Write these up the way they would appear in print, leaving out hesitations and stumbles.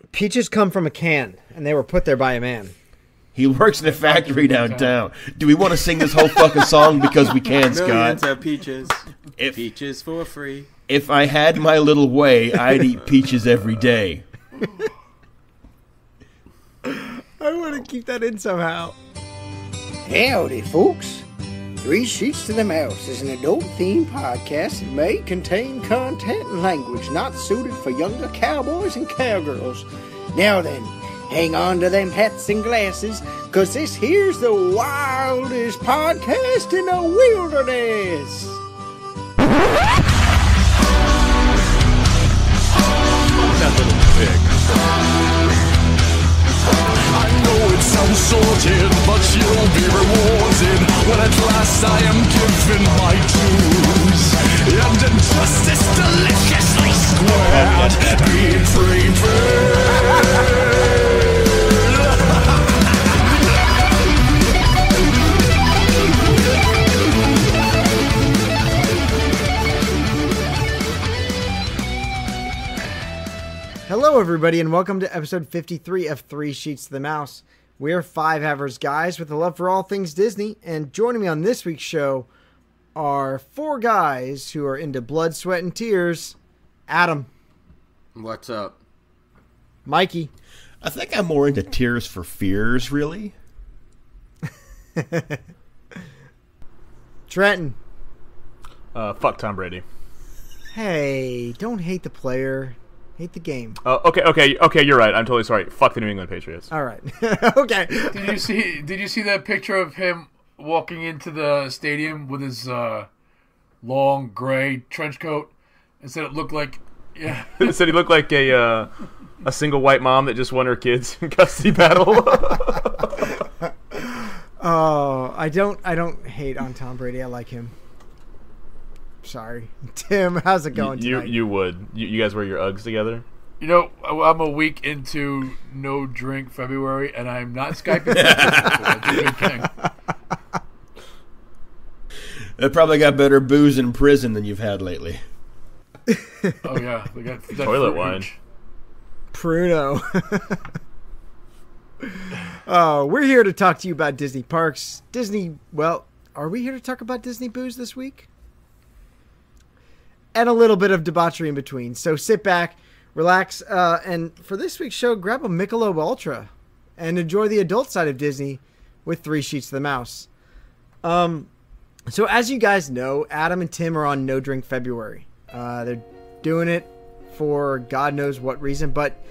Peaches come from a can, and they were put there by a man. He works in a factory downtown. Do we want to sing this whole fucking song because we can, Scott? Millions of peaches. Peaches for free. If I had my little way, I'd eat peaches every day. I want to keep that in somehow. Howdy, folks. Three Sheets to the Mouse is an adult-themed podcast that may contain content and language not suited for younger cowboys and cowgirls. Now then, hang on to them hats and glasses, because this here's the wildest podcast in the wilderness. That little pig. I know it sounds sorted, but you'll be rewarded when at last I am given my dues. And injustice deliciously squared, be prepared. Hello, everybody, and welcome to episode 53 of Three Sheets to the Mouse. We're five average guys with a love for all things Disney, and joining me on this week's show are four guys who are into blood, sweat, and tears. Adam. What's up? Mikey. I think I'm more into Tears for Fears, really. Trenton. Fuck Tom Brady. Hey, don't hate the player. Hate the game. Okay, you're right. I'm totally sorry. Fuck the New England Patriots. All right. Okay. Did you see that picture of him walking into the stadium with his long gray trench coat? And said it looked like It said he looked like a single white mom that just won her kids in custody battle. Oh, I don't hate on Tom Brady. I like him. Sorry. Tim, how's it going tonight? You would. You guys wear your Uggs together? You know, I'm a week into no drink February, and I'm not Skyping. That's a good thing. They probably got better booze in prison than you've had lately. Oh, yeah. They got that toilet wine. Pruno. Oh, we're here to talk to you about Disney parks. Are we here to talk about Disney booze this week? And a little bit of debauchery in between. So sit back, relax, and for this week's show, grab a Michelob Ultra and enjoy the adult side of Disney with Three Sheets to the Mouse. So as you guys know, Adam and Tim are on No Drink February. They're doing it for God knows what reason, but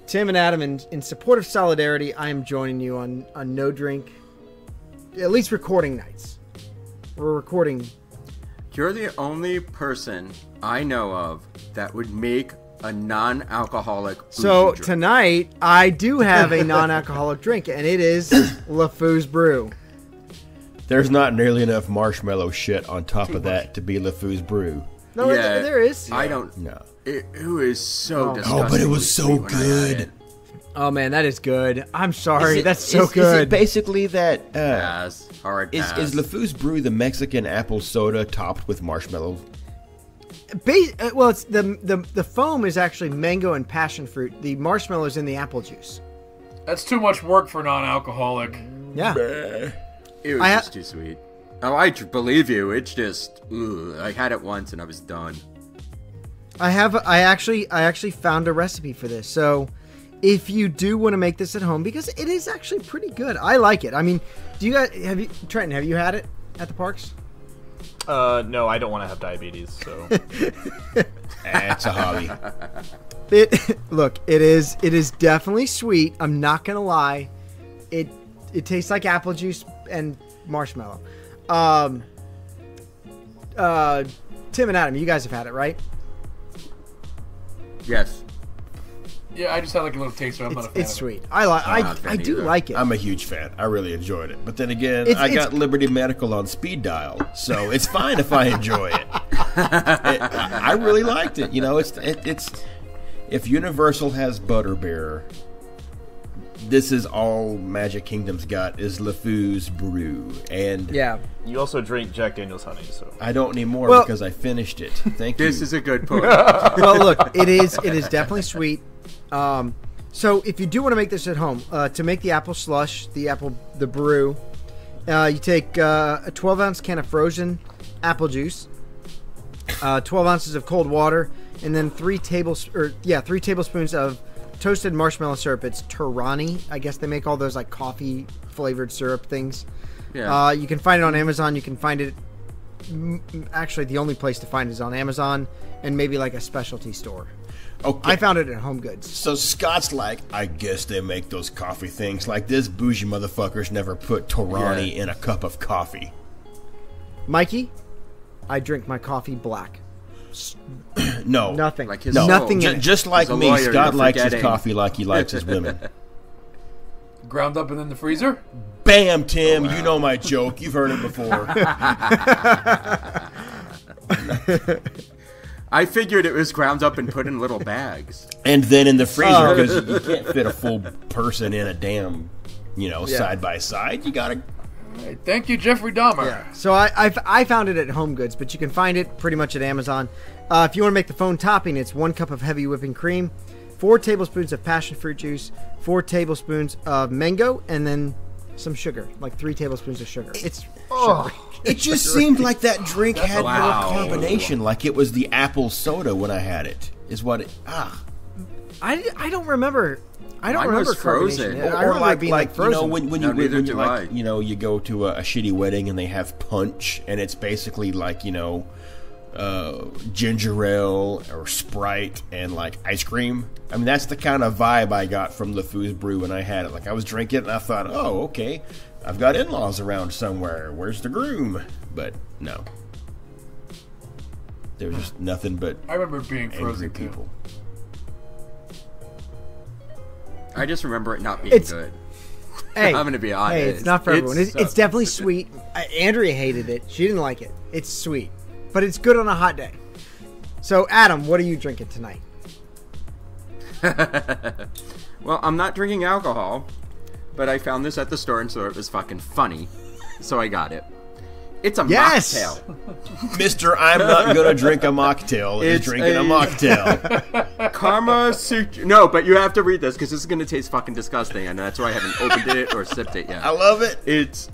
Tim and Adam, in support of solidarity, I am joining you on No Drink, at least recording nights. We're recording. You're the only person I know of that would make a non-alcoholic So drink. Tonight, I do have a non-alcoholic drink, and it is LeFou's Brew. There's not nearly enough marshmallow shit on top of that to be LeFou's Brew. No, there is. I don't. No. It was so disgusting. Oh, but it was so good. Oh, man, that is good. I'm sorry. That's so Is good. it basically that... Pass. Hard pass. Is LeFou's Brew the Mexican apple soda topped with marshmallow? Well, it's the foam is actually mango and passion fruit. The marshmallow is in the apple juice. That's too much work for non-alcoholic. Yeah. It was just too sweet. Oh, I believe you. It's just... Ugh. I had it once and I was done. I actually found a recipe for this. So... if you do want to make this at home, because it is actually pretty good. I like it. I mean, Trenton, have you had it at the parks? No, I don't want to have diabetes, so. It's a hobby. It is definitely sweet. I'm not going to lie. It tastes like apple juice and marshmallow. Tim and Adam, you guys have had it, right? Yes. Yeah, I just had like a little taster. I'm not a fan. It's sweet. I do like it. I'm a huge fan. I really enjoyed it. But then again, I got Liberty Medical on speed dial, so it's fine if I enjoy it. I really liked it. You know, it's if Universal has Butterbeer, this is all Magic Kingdom's got is LeFou's Brew, and yeah, you also drink Jack Daniel's honey, so I don't need more because I finished it. Thank you. This is a good point. Well, look, it is definitely sweet. So if you do want to make this at home, to make the apple slush, the brew, you take a 12-ounce can of frozen apple juice, 12 ounces of cold water, and then 3 tablespoons of toasted marshmallow syrup. It's Torani. I guess they make all those like coffee flavored syrup things. Yeah. You can find it on Amazon. You can find it. Actually, the only place to find it is on Amazon and maybe like a specialty store. Okay. I found it at Home Goods. So Scott's like, I guess they make those coffee things. Like, this bougie motherfucker's never put Torani in a cup of coffee. Mikey, I drink my coffee black. No. Nothing. Like his Nothing. Just like me, Scott likes his coffee like he likes his women. Ground up and in the freezer? Bam, Tim. Oh, wow. You know my joke. You've heard it before. I figured it was ground up and put in little bags. And then in the freezer, because you can't fit a full person in a damn, side by side. You gotta. Hey, thank you, Jeffrey Dahmer. Yeah. So I found it at Home Goods, but you can find it pretty much at Amazon. If you want to make the foam topping, it's 1 cup of heavy whipping cream, 4 tablespoons of passion fruit juice, 4 tablespoons of mango, and then some sugar, like 3 tablespoons of sugar. It's it just seemed like that drink had more carbonation, like it was the apple soda when I had it. Is what it? I don't remember. I don't remember frozen. Or like frozen. When you go to a shitty wedding and they have punch, and it's basically like ginger ale or Sprite and like ice cream. I mean, that's the kind of vibe I got from the Foos Brew when I had it. Like, I was drinking it and I thought, oh, okay, I've got in-laws around somewhere. Where's the groom? But no, there was just nothing but I remember being frozen people. I just remember it not being good. Hey, I'm going to be honest. Hey, it's not for everyone. It's definitely sweet. Andrea hated it. She didn't like it. It's sweet, but it's good on a hot day. So, Adam, what are you drinking tonight? Well, I'm not drinking alcohol, but I found this at the store and so it was fucking funny, so I got it. It's a mocktail. Mister, I'm not going to drink a mocktail. Is drinking a mocktail. Karma Sutra. No, but you have to read this because this is going to taste fucking disgusting, and that's why I haven't opened it or sipped it yet. I love it. It's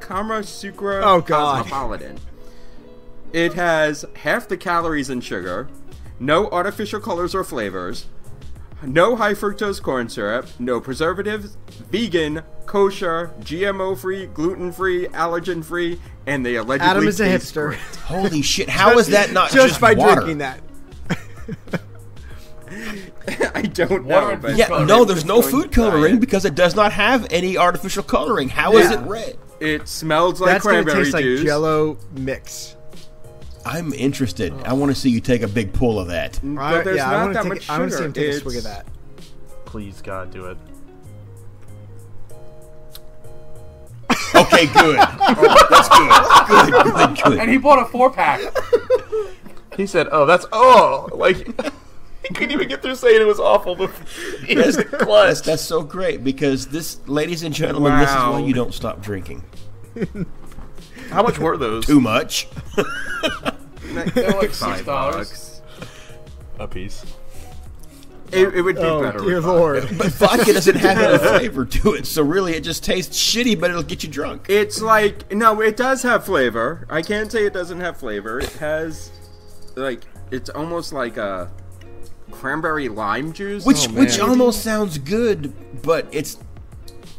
Karma Sutra Cosmopolitan. It has half the calories in sugar, no artificial colors or flavors, no high fructose corn syrup, no preservatives, vegan, kosher, GMO-free, gluten-free, allergen-free, and they allegedly Adam is a taste hipster. great. Holy shit, how is that not just by water? Drinking that? I don't know. But there's no food coloring because it does not have any artificial coloring. How is it red? It smells like cranberry juice. That's going to taste like Jell-O mix. I'm interested. I want to see you take a big pull of that. But there's not that much sugar. I want to see him take a swig of that. Please, God, do it. Okay, good. That's good. Good. And he bought a 4-pack. He said, like, he couldn't even get through saying it was awful before he was clutched. That's so great because this, ladies and gentlemen, this is why you don't stop drinking. How much were those? Too much. They're like $6 a piece. It would be better. Dear Lord. But vodka doesn't have any flavor to it, so really it just tastes shitty, but it'll get you drunk. It's like, no, it does have flavor. I can't say it doesn't have flavor. It has, like, it's almost like a cranberry lime juice. Which almost sounds good, but it's...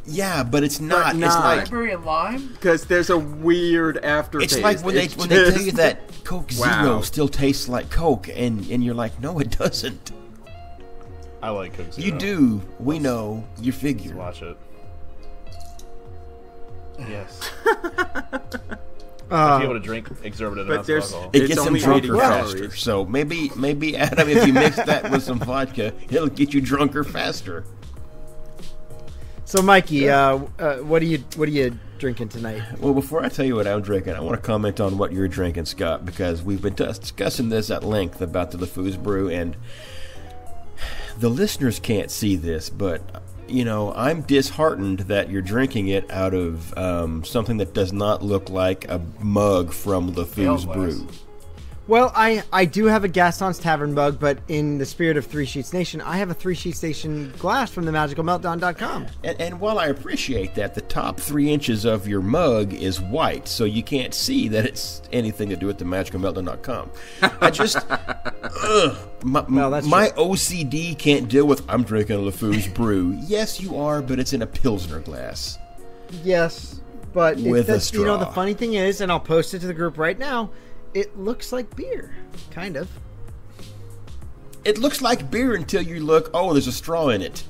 Yeah, but it's not. It's like cranberry and lime. Because there's a weird aftertaste. It's like when they tell you that Coke Zero still tastes like Coke, and you're like, no, it doesn't. I like Coke Zero. You do. We know. You figure. Let's watch it. Yes. I'd be able to drink exorbitant amounts of alcohol. It gets them drunker faster. So maybe Adam, if you mix that with some vodka, it'll get you drunker faster. So, Mikey, what are you drinking tonight? Well, before I tell you what I'm drinking, I want to comment on what you're drinking, Scott, because we've been discussing this at length about the Foos Brew, and the listeners can't see this, but I'm disheartened that you're drinking it out of something that does not look like a mug from the Foos Brew. Well, I do have a Gaston's Tavern mug, but in the spirit of Three Sheets Nation, I have a Three Sheets Nation glass from themagicalmeltdown.com. And while I appreciate that, the top 3 inches of your mug is white, so you can't see that it's anything to do with themagicalmeltdown.com. I just, my OCD can't deal with, I'm drinking a LeFou's brew. Yes, you are, but it's in a Pilsner glass. Yes, but with a straw. You know, the funny thing is, and I'll post it to the group right now, it looks like beer, kind of. It looks like beer until you look, oh, there's a straw in it.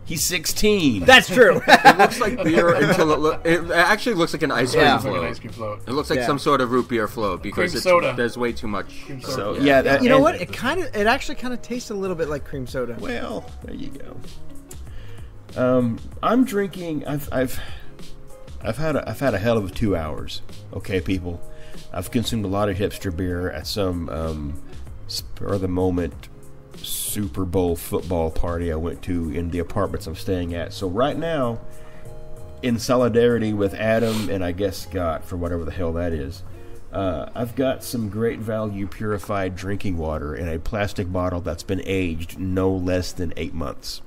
He's 16. That's true. It looks like beer until it actually looks like an ice cream float. Like an ice cream float. It looks like some sort of root beer float because there's way too much. So you know what? It actually kind of tastes a little bit like cream soda. Well, there you go. I'm drinking. I've had a hell of 2 hours. Okay, people. I've consumed a lot of hipster beer at some spur of the moment Super Bowl football party I went to in the apartments I'm staying at. So right now, in solidarity with Adam and I guess Scott, for whatever the hell that is, I've got some great value purified drinking water in a plastic bottle that's been aged no less than 8 months.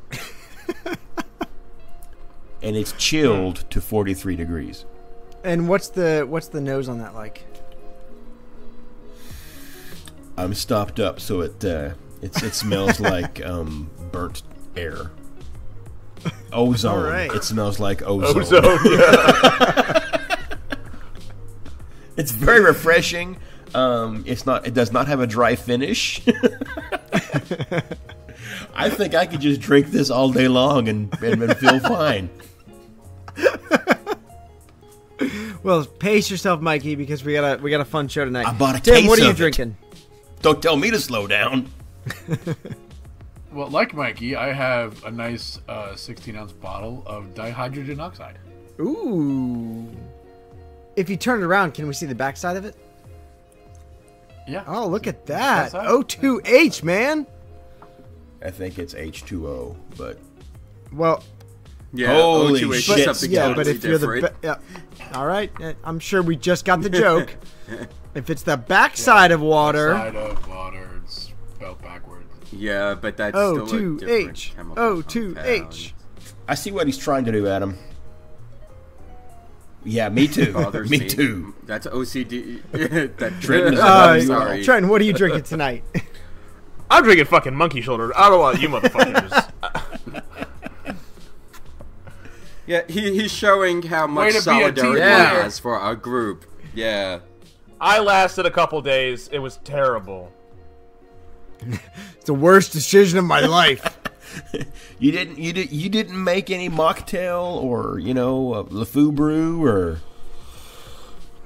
And it's chilled to 43 degrees. And what's the nose on that like? I'm stopped up, so it smells like burnt air. Ozone. Right. It smells like ozone. Yeah. It's very refreshing. It does not have a dry finish. I think I could just drink this all day long and feel fine. Well, pace yourself, Mikey, because we got a fun show tonight. I bought a Tim, case what are you of it. drinking? Don't tell me to slow down. Well, like Mikey, I have a nice 16-ounce bottle of dihydrogen oxide. Ooh. If you turn it around, can we see the backside of it? Yeah. Oh, look at that. O2H, man. I think it's H2O, but... Well... Yeah, holy O2H shit. is something but totally if you're different. All right. I'm sure we just got the joke. If it's the backside of water... Backside of water, it's spelled backwards. Yeah, but that's still a different chemical O2H. I see what he's trying to do, Adam. Yeah, me too. me too. That's OCD. Sorry. Trenton, what are you drinking tonight? I'm drinking fucking monkey shoulder. I don't want you motherfuckers. Yeah, he's showing how much solidarity he has for our group. Yeah. I lasted a couple days. It was terrible. It's the worst decision of my life. You didn't make any mocktail or LeFou brew or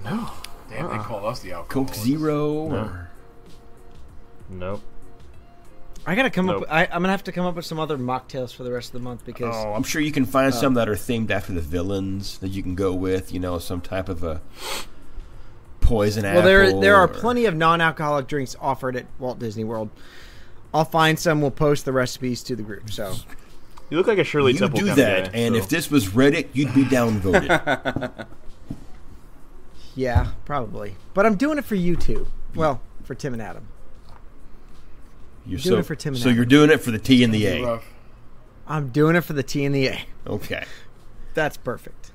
No. Damn, they call us the alcohol. Coke Zero or nope. I gotta come up. I'm gonna have to come up with some other mocktails for the rest of the month because. Oh, I'm sure you can find some that are themed after the villains that you can go with. Some type of a poison apple. Well, there are plenty of non-alcoholic drinks offered at Walt Disney World. I'll find some. We'll post the recipes to the group. So you look like a Shirley you Temple do kind that, of guy, and so. if this was Reddit, you'd be downvoted. Yeah, probably. But I'm doing it for you two. Well, for Tim and Adam. You're doing it for Tim and so Adam. you're doing it for the T and the A. I'm doing it for the T and the A. Okay. That's perfect.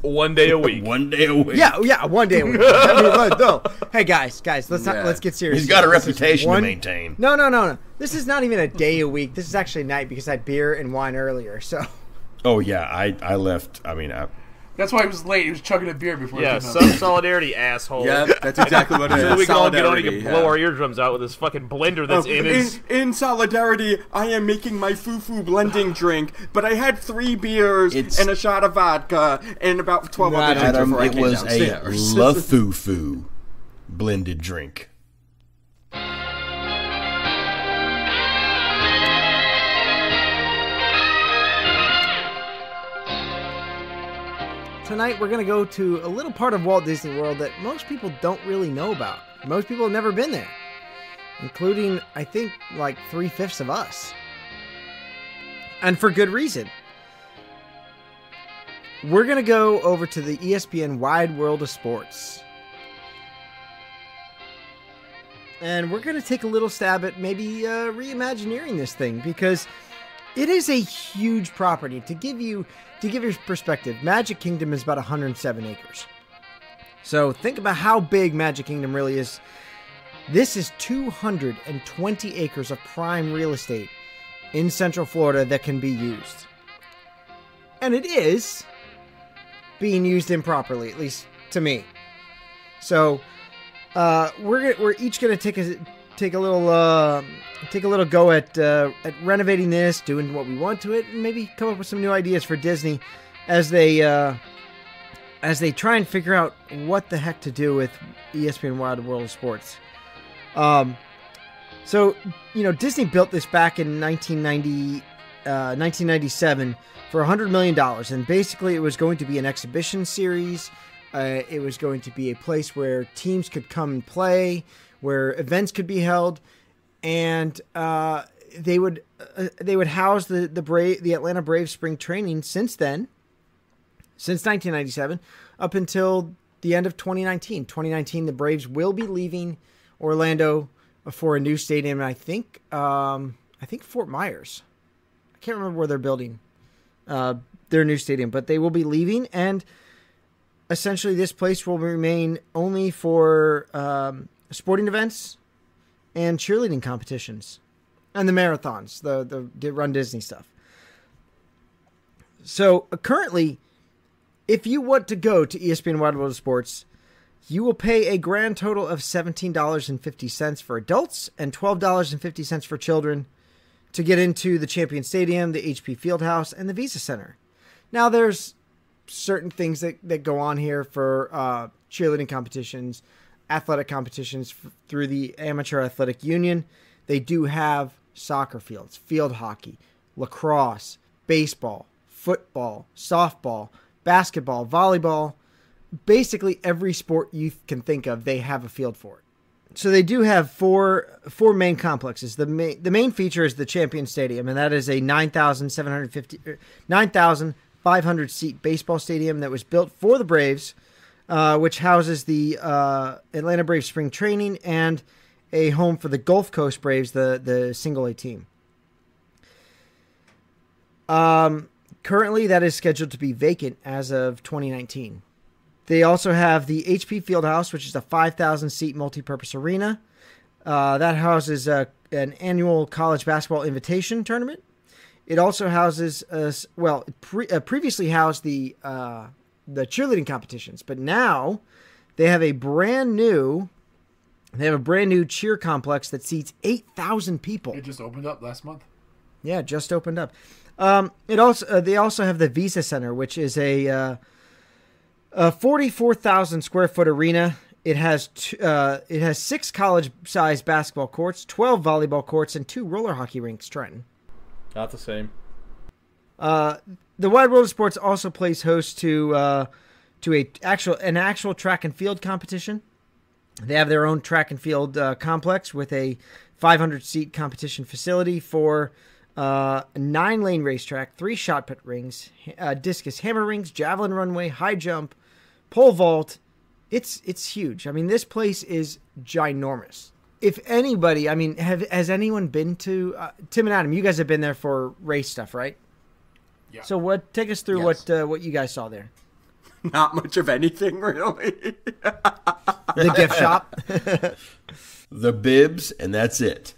1 day a week. 1 day a week. Yeah, 1 day a week. No. Hey guys, let's get serious. He's got a reputation to maintain. No. This is not even a day a week. This is actually a night because I had beer and wine earlier. So. Oh yeah, I left. That's why he was late. He was chugging a beer before. Yeah, some solidarity, asshole. Yeah, that's exactly what it is. So we can all get on and Solidarity, blow our eardrums out with this fucking blender that's in his... In solidarity, I am making my foo-foo blending drink, but I had 3 beers and a shot of vodka and about 12 other drinks before I came downstairs. It was a LeFou blended drink. Tonight we're going to go to a little part of Walt Disney World that most people don't really know about. Most people have never been there, including, I think, like 3/5 of us. And for good reason. We're going to go over to the ESPN Wide World of Sports. And we're going to take a little stab at maybe reimagineering this thing, because it is a huge property. To give you perspective, Magic Kingdom is about 107 acres. So think about how big Magic Kingdom really is. This is 220 acres of prime real estate in Central Florida that can be used. And it is being used improperly, at least to me. So we're each going to take a little go at renovating this, doing what we want to it, and maybe come up with some new ideas for Disney as they try and figure out what the heck to do with ESPN Wide World of Sports. So, Disney built this back in 1997 for $100 million, and basically it was going to be an exhibition series. It was going to be a place where teams could come and play, where events could be held, and they would house the Atlanta Braves spring training since 1997, up until the end of 2019. 2019, the Braves will be leaving Orlando for a new stadium. I think Fort Myers. I can't remember where they're building their new stadium, but they will be leaving, and essentially this place will remain only for sporting events and cheerleading competitions and the marathons, the Run Disney stuff. So currently, if you want to go to ESPN Wide World of Sports, you will pay a grand total of $17.50 for adults and $12.50 for children to get into the Champion Stadium, the HP Fieldhouse, and the Visa Center. Now, there's certain things that go on here for cheerleading competitions, athletic competitions through the Amateur Athletic Union. They do have soccer fields, field hockey, lacrosse, baseball, football, softball, basketball, volleyball. Basically every sport you can think of, they have a field for it. So they do have four main complexes. The main feature is the Champion Stadium, and that is a 9,500 seat baseball stadium that was built for the Braves, which houses the Atlanta Braves spring training and a home for the Gulf Coast Braves, the single A team. Currently, that is scheduled to be vacant as of 2019. They also have the HP Fieldhouse, which is a 5,000-seat multi-purpose arena. That houses an annual college basketball invitation tournament. It also houses, previously housed the cheerleading competitions, but now they have a brand new cheer complex that seats 8,000 people. It just opened up last month. Yeah, it just opened up. They also have the Visa Center, which is a 44,000 square foot arena. It has 6 college-sized basketball courts, 12 volleyball courts, and 2 roller hockey rinks. Trenton. Not the same. The Wide World of Sports also plays host to an actual track and field competition. They have their own track and field complex with a 500-seat competition facility for a 9-lane racetrack, 3 shot put rings, discus hammer rings, javelin runway, high jump, pole vault. It's huge. I mean, this place is ginormous. If anybody, I mean, has anyone been to Tim and Adam? You guys have been there for race stuff, right? Yeah. So take us through what you guys saw there. Not much of anything, really. The gift shop, the bibs, and that's it.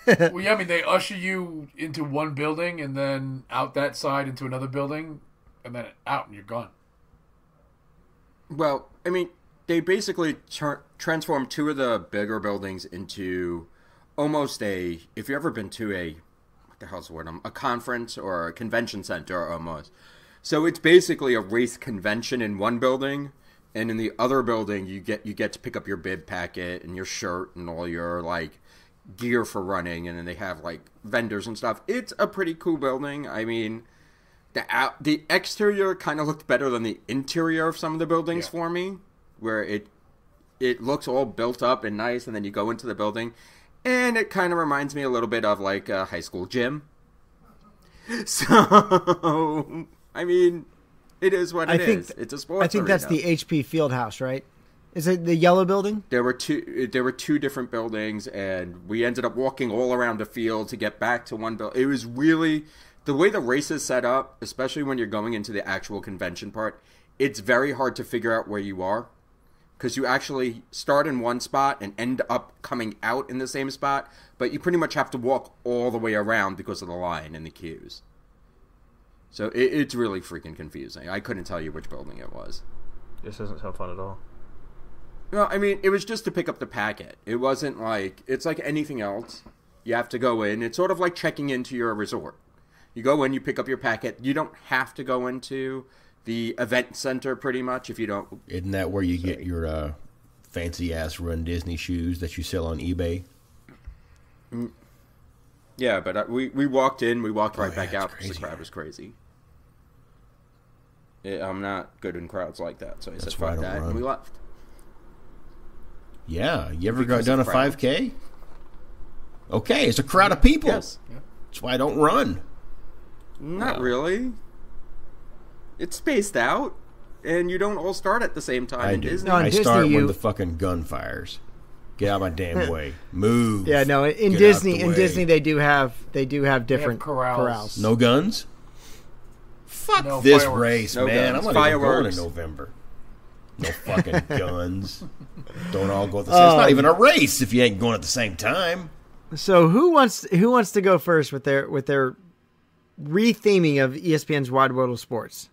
Well, yeah, I mean, they usher you into one building and then out that side into another building, and then out, and you're gone. Well, I mean, they basically transformed 2 of the bigger buildings into almost if you've ever been to what the hell's the word? A conference or a convention center almost. So it's basically a race convention in one building, and in the other building you get to pick up your bib packet and your shirt and all your gear for running, and then they have vendors and stuff. It's a pretty cool building. I mean, the exterior kind of looked better than the interior of some of the buildings for me, where it looks all built up and nice, and then you go into the building, and it kind of reminds me a little bit of a high school gym. So, I mean, it is what it is. It's a sports I think arena. that's the HP Fieldhouse, right? Is it the yellow building? There were two different buildings, and we ended up walking all around the field to get back to one building. It was really the way the race is set up, especially when you're going into the actual convention part. It's very hard to figure out where you are because you actually start in one spot and end up coming out in the same spot, but you pretty much have to walk all the way around because of the line and the queues. So it's really freaking confusing. I couldn't tell you which building it was. This doesn't sound fun at all. No, I mean, it was just to pick up the packet. It wasn't like, it's like anything else. You have to go in. It's sort of like checking into your resort. You go in, you pick up your packet. You don't have to go into the event center pretty much if you don't. Isn't that where you get your fancy-ass Run Disney shoes that you sell on eBay? Yeah, but we walked in, we walked right back out because the crowd was crazy. I'm not good in crowds like that, so I said fuck that, and we left. Yeah, you ever done a 5K? Okay, it's a crowd of people. Yes. That's why I don't run. Not really. It's spaced out, and you don't all start at the same time. I in do. Disney. No, I start when the fucking gun fires. Get out of my damn way. Move. Yeah, no. In Disney, they do have different corrals. No guns. Fuck this race, man. I'm not even going in November. No fucking guns. Don't all go at the same. It's not even a race if you ain't going at the same time. So who wants to go first with their retheming of ESPN's Wide World of Sports?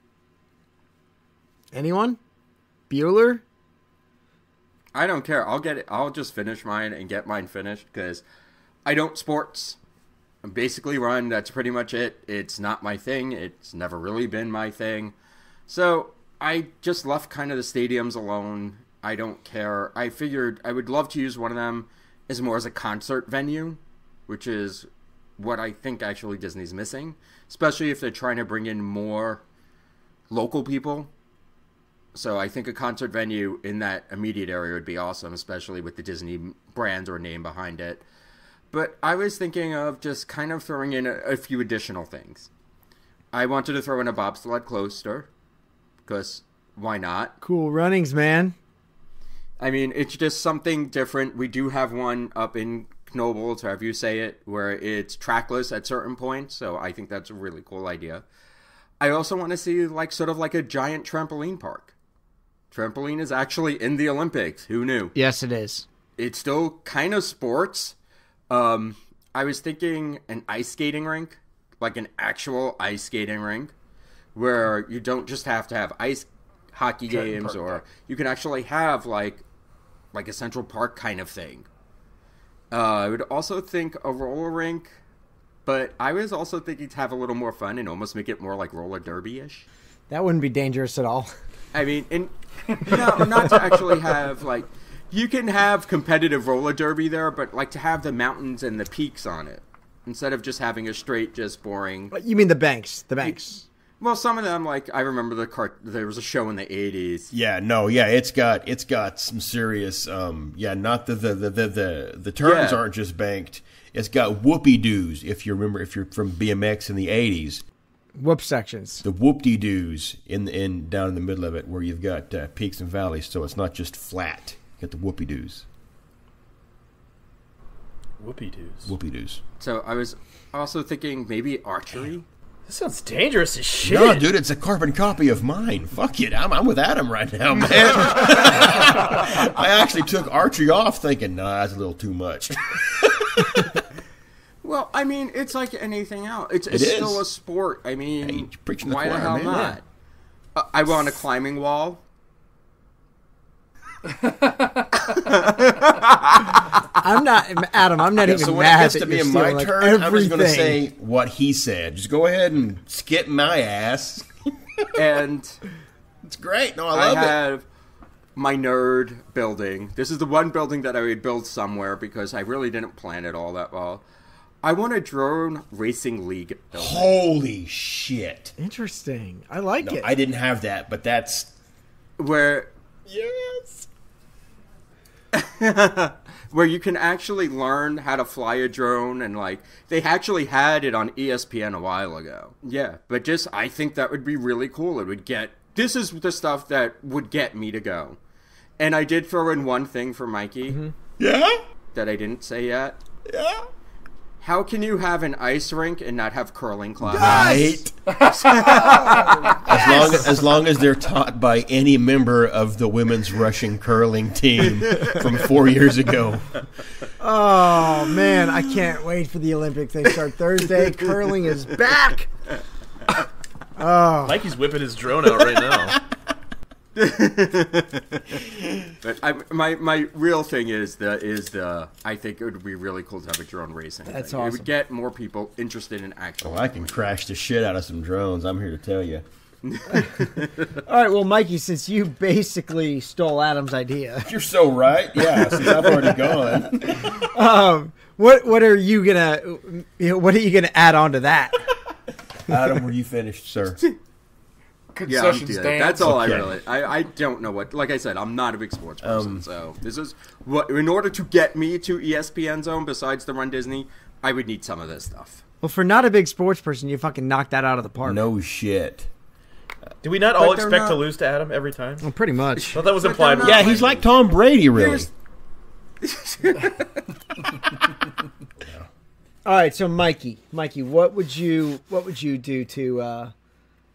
Anyone? Bueller? I don't care. I'll get it. I'll just finish mine and get mine finished because I don't sports. I basically run. That's pretty much it. It's not my thing. It's never really been my thing. So I just left kind of the stadiums alone. I don't care. I figured I would love to use one of them as more as a concert venue, which is what I think actually Disney's missing, especially if they're trying to bring in more local people. So I think a concert venue in that immediate area would be awesome, especially with the Disney brand or name behind it. But I was thinking of just kind of throwing in a few additional things. I wanted to throw in a bobsled coaster, because why not? Cool runnings, man. I mean, it's just something different. We do have one up in Knoebels, however you say it, where it's trackless at certain points, so I think that's a really cool idea. I also want to see sort of like a giant trampoline park. Trampoline is actually in the Olympics. Who knew? Yes, it is. It's still kind of sports. I was thinking an ice skating rink, like an actual ice skating rink, where you don't just have to have ice hockey games, or you can actually have like a Central Park kind of thing. I would also think a roller rink, but I was also thinking to have a little more fun and almost make it more like roller derby-ish. That wouldn't be dangerous at all. I mean, no, not to actually have you can have competitive roller derby there, but to have the mountains and the peaks on it instead of just having a straight, just boring. You mean the banks? The banks. Well, some of them, I remember there was a show in the 80s. Yeah, no, yeah, it's got some serious, not the turns aren't just banked. It's got whoopie-doos, if you're from BMX in the 80s. Whoop sections. The whoop-de-doos in down in the middle of it, where you've got peaks and valleys, so it's not just flat. You got the whoopie-doos. Whoopie-doos. Whoopie-doos. So I was also thinking maybe archery. This sounds dangerous as shit. No, dude, it's a carbon copy of mine. Fuck it. I'm with Adam right now, man. I actually took archery off thinking, nah, that's a little too much. Well, I mean, it's like anything else. It's still a sport. I mean, why the hell not? Yeah. I want a climbing wall. I'm not, Adam. I'm not even so when mad. It gets to be my turn, I'm just going to say what he said. Just go ahead and skip my ass. And it's great. No, I love it. I have my nerd building. This is the one building that I would build somewhere because I really didn't plan it all that well. I want a drone racing league building. Holy shit! Interesting. I like it. I didn't have that, but that's where. Yes. Where you can actually learn how to fly a drone, and they actually had it on ESPN a while ago. Yeah, but I think that would be really cool. This is the stuff that would get me to go. And I did throw in one thing for Mikey. Mm-hmm. Yeah? That I didn't say yet. Yeah? How can you have an ice rink and not have curling classes? Right. As long as they're taught by any member of the women's Russian curling team from 4 years ago. Oh, man. I can't wait for the Olympics. They start Thursday. Curling is back. Oh. Mikey's whipping his drone out right now. But my real thing is I think it would be really cool to have a drone racing. That's thing. awesome. It would get more people interested in actual. Oh, I can crash the shit out of some drones. I'm here to tell you. All right, well, Mikey, since you basically stole Adam's idea, You're so right. Yeah, since I've already gone. what are you gonna add on to that? Adam, were you finished, sir? Concession Yeah, stand. that's all Okay. I don't know what. Like I said, I'm not a big sports person, so this is what. In order to get me to ESPN Zone, besides the Run Disney, I would need some of this stuff. Well, for not a big sports person, you fucking knocked that out of the park. No shit. Do we not all expect to lose to Adam every time? Well, pretty much. Well, that was implied. Yeah, he's like Tom Brady, really. All right, so Mikey, what would you do to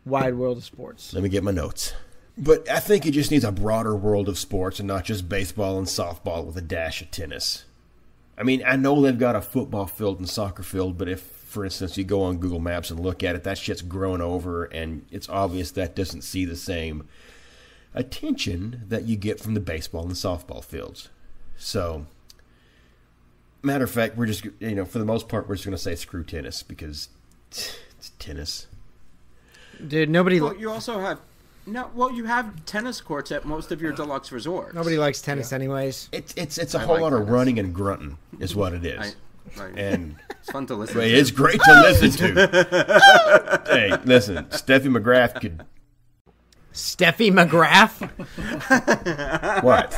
Wide World of Sports? Let me get my notes. But I think it just needs a broader world of sports and not just baseball and softball with a dash of tennis. I mean, I know they've got a football field and soccer field, but if, for instance, you go on Google Maps and look at it, that shit's grown over, and it's obvious that doesn't see the same attention that you get from the baseball and the softball fields. So, matter of fact, we're just, for the most part, we're just going to say screw tennis because it's tennis. Dude, nobody. Well, you also have you have tennis courts at most of your deluxe resorts. Nobody likes tennis, anyways. It's a whole lot of running and grunting, is what it is. And it's fun to listen to. It's great to listen to. Hey, listen, Steffi McGrath could. Steffi McGrath? What?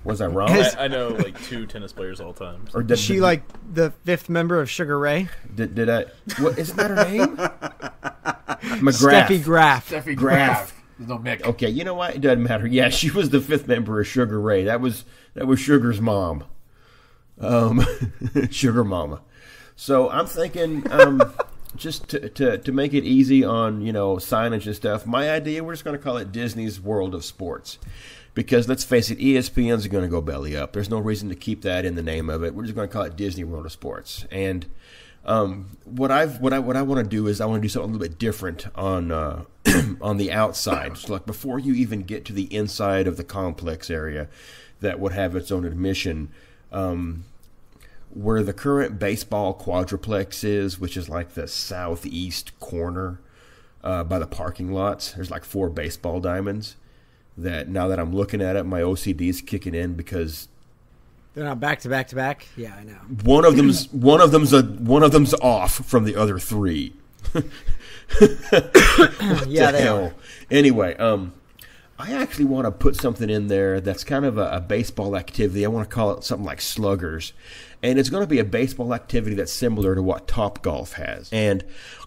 Was I wrong? I know like 2 tennis players all time. So. Or Is she like the 5th member of Sugar Ray? Did I? What isn't that her name? McGrath. Steffi Graf. Steffi Graf. There's no Mick. Okay, you know what? It doesn't matter. Yeah, she was the 5th member of Sugar Ray. That was Sugar's mom. Sugar Mama. So I'm thinking, just to make it easy on signage and stuff. My idea, we're just going to call it Disney's World of Sports, because let's face it, ESPN's going to go belly up. There's no reason to keep that in the name of it. We're just going to call it Disney World of Sports. And what I want to do is I want to do something a little bit different on on the outside. So like before you even get to the inside of the complex area that would have its own admission. Where the current baseball quadruplex is, which is like the southeast corner by the parking lots, there's like 4 baseball diamonds that now that I'm looking at it, my OCD's kicking in because they're not back to back to back. Yeah, I know. One of them's off from the other 3. Yeah, they are. Anyway, I actually want to put something in there that's kind of a baseball activity. I want to call it something like Sluggers. And it's going to be a baseball activity that's similar to what Topgolf has. And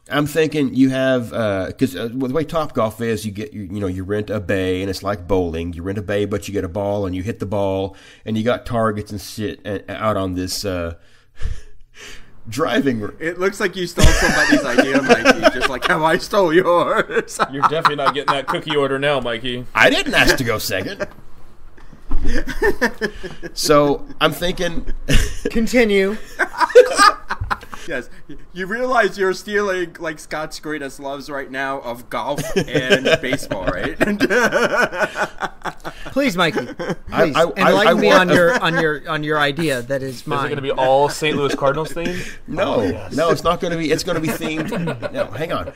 I'm thinking you have, because the way Topgolf is, you rent a bay, and it's like bowling. You rent a bay, but you get a ball, and you hit the ball, and you got targets and shit out on this driving. It looks like you stole somebody's idea, Mikey, just like how I stole yours. You're definitely not getting that cookie order now, Mikey. I didn't ask to go second. So I'm thinking. Continue. Yes, you realize you're stealing like Scott's greatest loves right now of golf and baseball, right? Please, Mikey. Please enlighten me on your idea that is mine. Is it going to be all St. Louis Cardinals themed? No, no, it's not going to be. It's going to be themed. No, hang on.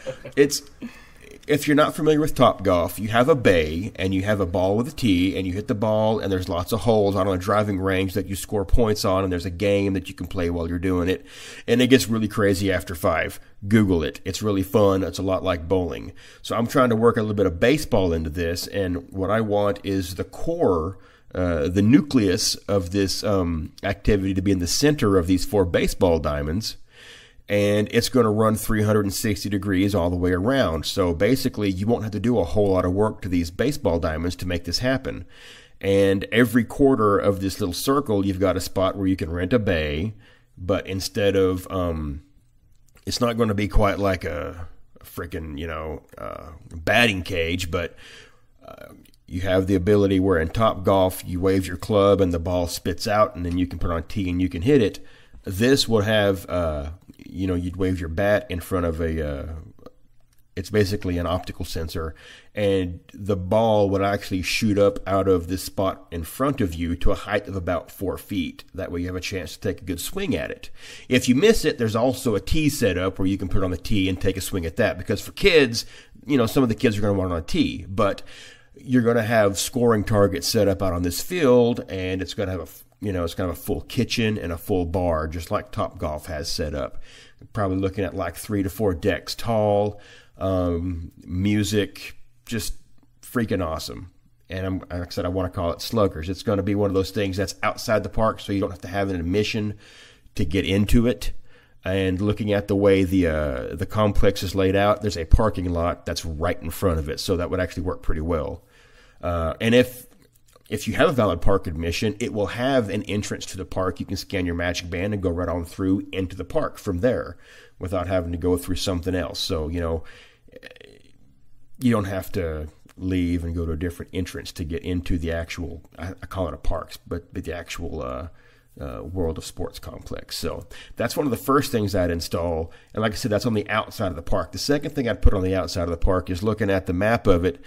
If you're not familiar with Topgolf, you have a bay and you have a ball with a tee and you hit the ball and there's lots of holes on a driving range that you score points on, and there's a game that you can play while you're doing it, and it gets really crazy after 5. Google it. It's really fun. It's a lot like bowling. So I'm trying to work a little bit of baseball into this, and what I want is the core, the nucleus of this activity to be in the center of these 4 baseball diamonds. And it's going to run 360 degrees all the way around. So basically, you won't have to do a whole lot of work to these baseball diamonds to make this happen. And every quarter of this little circle, you've got a spot where you can rent a bay, but instead of, it's not going to be quite like a freaking, batting cage, but you have the ability where in Top Golf, you wave your club and the ball spits out, and then you can put on tee and you can hit it. This would have, you'd wave your bat in front of it's basically an optical sensor, and the ball would actually shoot up out of this spot in front of you to a height of about 4 feet. That way you have a chance to take a good swing at it. If you miss it, there's also a tee set up where you can put on the tee and take a swing at that, because for kids, some of the kids are going to want it on a tee, but you're going to have scoring targets set up out on this field, and it's going to have it's kind of a full kitchen and a full bar, just like Top Golf has set up. Probably looking at like 3 to 4 decks tall. Music, just freaking awesome. And like I said, I want to call it Sluggers. It's going to be one of those things that's outside the park, so you don't have to have an admission to get into it. And looking at the way the complex is laid out, there's a parking lot that's right in front of it, so that would actually work pretty well. And if you have a valid park admission, it will have an entrance to the park. You can scan your magic band and go right on through into the park from there without having to go through something else. So, you don't have to leave and go to a different entrance to get into the actual, I call it a park, but the actual World of Sports complex. So that's one of the first things I'd install. And like I said, that's on the outside of the park. The second thing I'd put on the outside of the park is, looking at the map of it,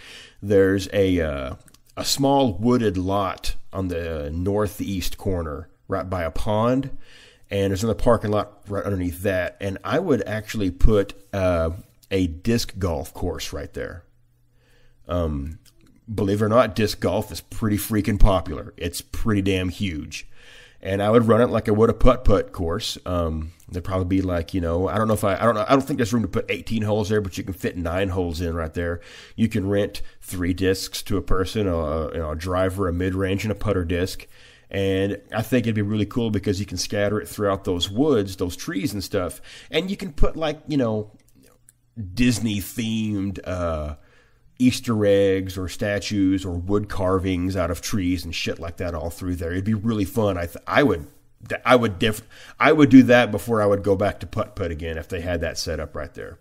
there's a small wooded lot on the northeast corner right by a pond. And there's another parking lot right underneath that. And I would actually put a disc golf course right there. Believe it or not, disc golf is pretty freaking popular. It's pretty damn huge. And I would run it like I would a putt-putt course. There'd probably be like, I don't think there's room to put 18 holes there, but you can fit 9 holes in right there. You can rent 3 discs to a person, a driver, a mid-range, and a putter disc. And I think it'd be really cool because you can scatter it throughout those woods, those trees and stuff. And you can put Disney-themed Easter eggs or statues or wood carvings out of trees and shit like that all through there. It'd be really fun. I would do that before I would go back to putt-putt again if they had that set up right there.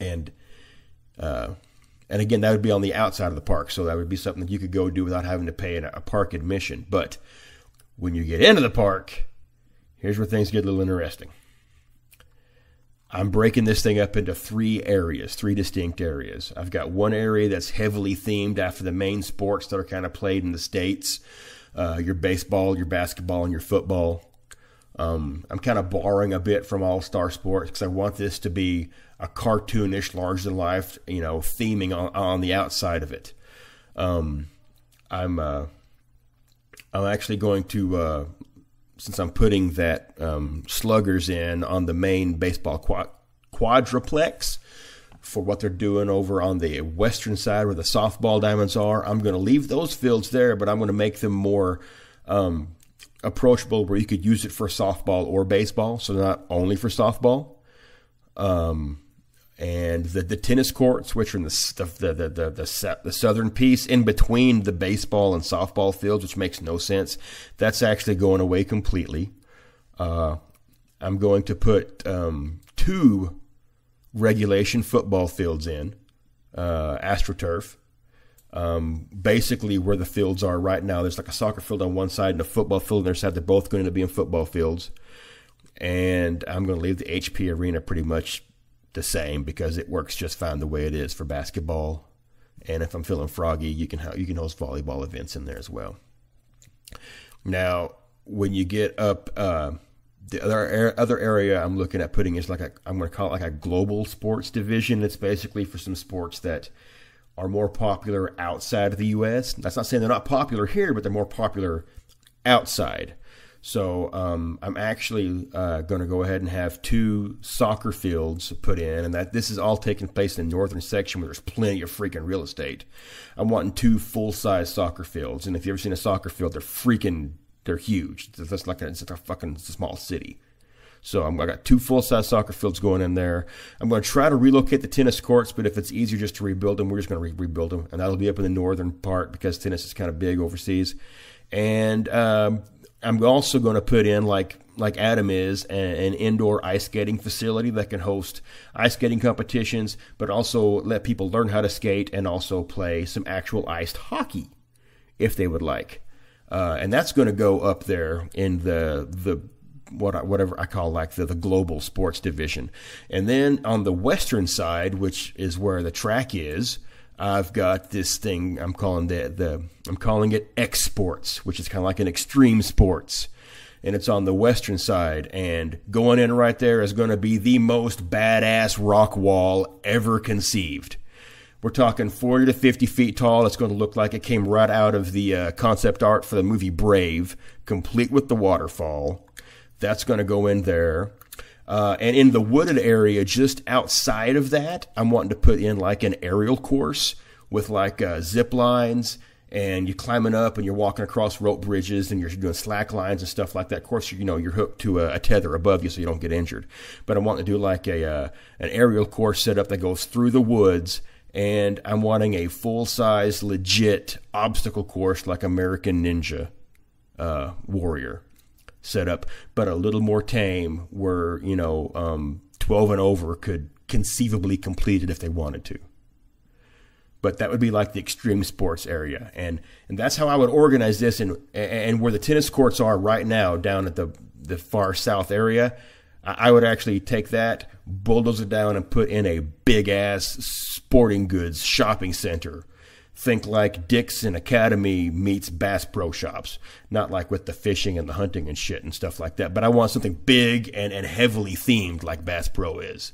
And again, that would be on the outside of the park, so that would be something that you could go do without having to pay a park admission. But when you get into the park, here's where things get a little interesting. I'm breaking this thing up into 3 distinct areas. I've got one area that's heavily themed after the main sports that are kind of played in the States. Your baseball, your basketball, and your football. I'm kind of borrowing a bit from All-Star Sports because I want this to be a cartoonish, larger-than-life, theming on the outside of it. I'm actually going to, since I'm putting that Sluggers in on the main baseball quadruplex for what they're doing over on the western side where the softball diamonds are, I'm going to leave those fields there, but I'm going to make them more approachable where you could use it for softball or baseball, so not only for softball. And the tennis courts, which are in the southern piece in between the baseball and softball fields, which makes no sense, that's actually going away completely. I'm going to put 2 regulation football fields in, AstroTurf. Basically where the fields are right now, there's like a soccer field on one side and a football field on the other side. They're both going to be in football fields. And I'm going to leave the HP arena pretty much the same because it works just fine the way it is for basketball. And if I'm feeling froggy, you can host volleyball events in there as well. Now, when you get up, the other area I'm looking at putting is I'm going to call it like a global sports division. It's basically for some sports that are more popular outside of the U.S. That's not saying they're not popular here, but they're more popular outside. So I'm actually going to go ahead and have 2 soccer fields put in, and that this is all taking place in the northern section where there's plenty of freaking real estate. I'm wanting 2 full-size soccer fields, and if you've ever seen a soccer field, they're huge. It's like a fucking small city. So I got 2 full-size soccer fields going in there. I'm going to try to relocate the tennis courts, but if it's easier just to rebuild them, we're just going to rebuild them. And that'll be up in the northern part because tennis is kind of big overseas. And I'm also going to put in, like Adam is, an indoor ice skating facility that can host ice skating competitions, but also let people learn how to skate and also play some actual iced hockey if they would like. And that's going to go up there in the whatever I call like the global sports division. And then on the western side, which is where the track is, I've got this thing I'm calling I'm calling it X Sports, which is kind of like an extreme sports. And it's on the western side, and going in right there is going to be the most badass rock wall ever conceived. We're talking 40 to 50 feet tall. It's going to look like it came right out of the concept art for the movie Brave, complete with the waterfall. That's going to go in there. And in the wooded area just outside of that, I'm wanting to put in like an aerial course with like zip lines, and you're climbing up and you're walking across rope bridges and you're doing slack lines and stuff like that. Of course, you're hooked to a tether above you so you don't get injured. But I want to do like an aerial course setup that goes through the woods, and I'm wanting a full-size, legit obstacle course like American Ninja Warrior setup, but a little more tame where, 12 and over could conceivably complete it if they wanted to. But that would be like the extreme sports area. And that's how I would organize this. And where the tennis courts are right now down at the far south area, I would actually take that, bulldoze it down, and put in a big-ass sporting goods shopping center. Think like Dick's Academy meets Bass Pro Shops. Not like with the fishing and the hunting and shit and stuff like that. But I want something big and heavily themed like Bass Pro is.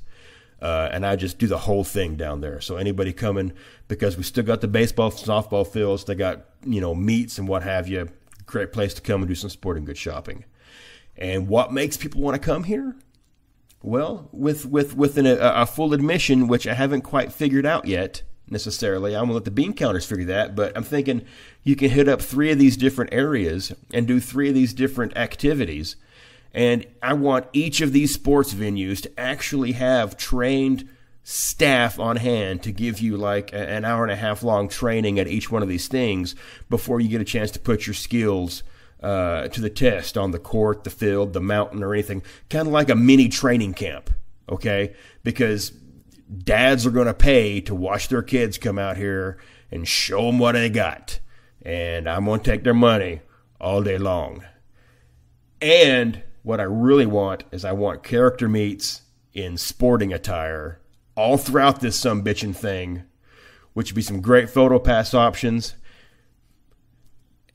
And I just do the whole thing down there. So anybody coming, because we still got the baseball, softball fields, they got, meets and what have you. Great place to come and do some sporting goods shopping. And what makes people want to come here? Well, with a full admission, which I haven't quite figured out yet necessarily. I'm going to let the bean counters figure that, but I'm thinking you can hit up 3 of these different areas and do 3 of these different activities. And I want each of these sports venues to actually have trained staff on hand to give you like an hour and a half long training at each one of these things before you get a chance to put your skills to the test on the court, the field, the mountain, or anything. Kind of like a mini training camp, okay? Because dads are going to pay to watch their kids come out here and show them what they got. And I'm going to take their money all day long. And what I really want is I want character meets in sporting attire all throughout this sumbitchin' thing, which would be some great photo pass options.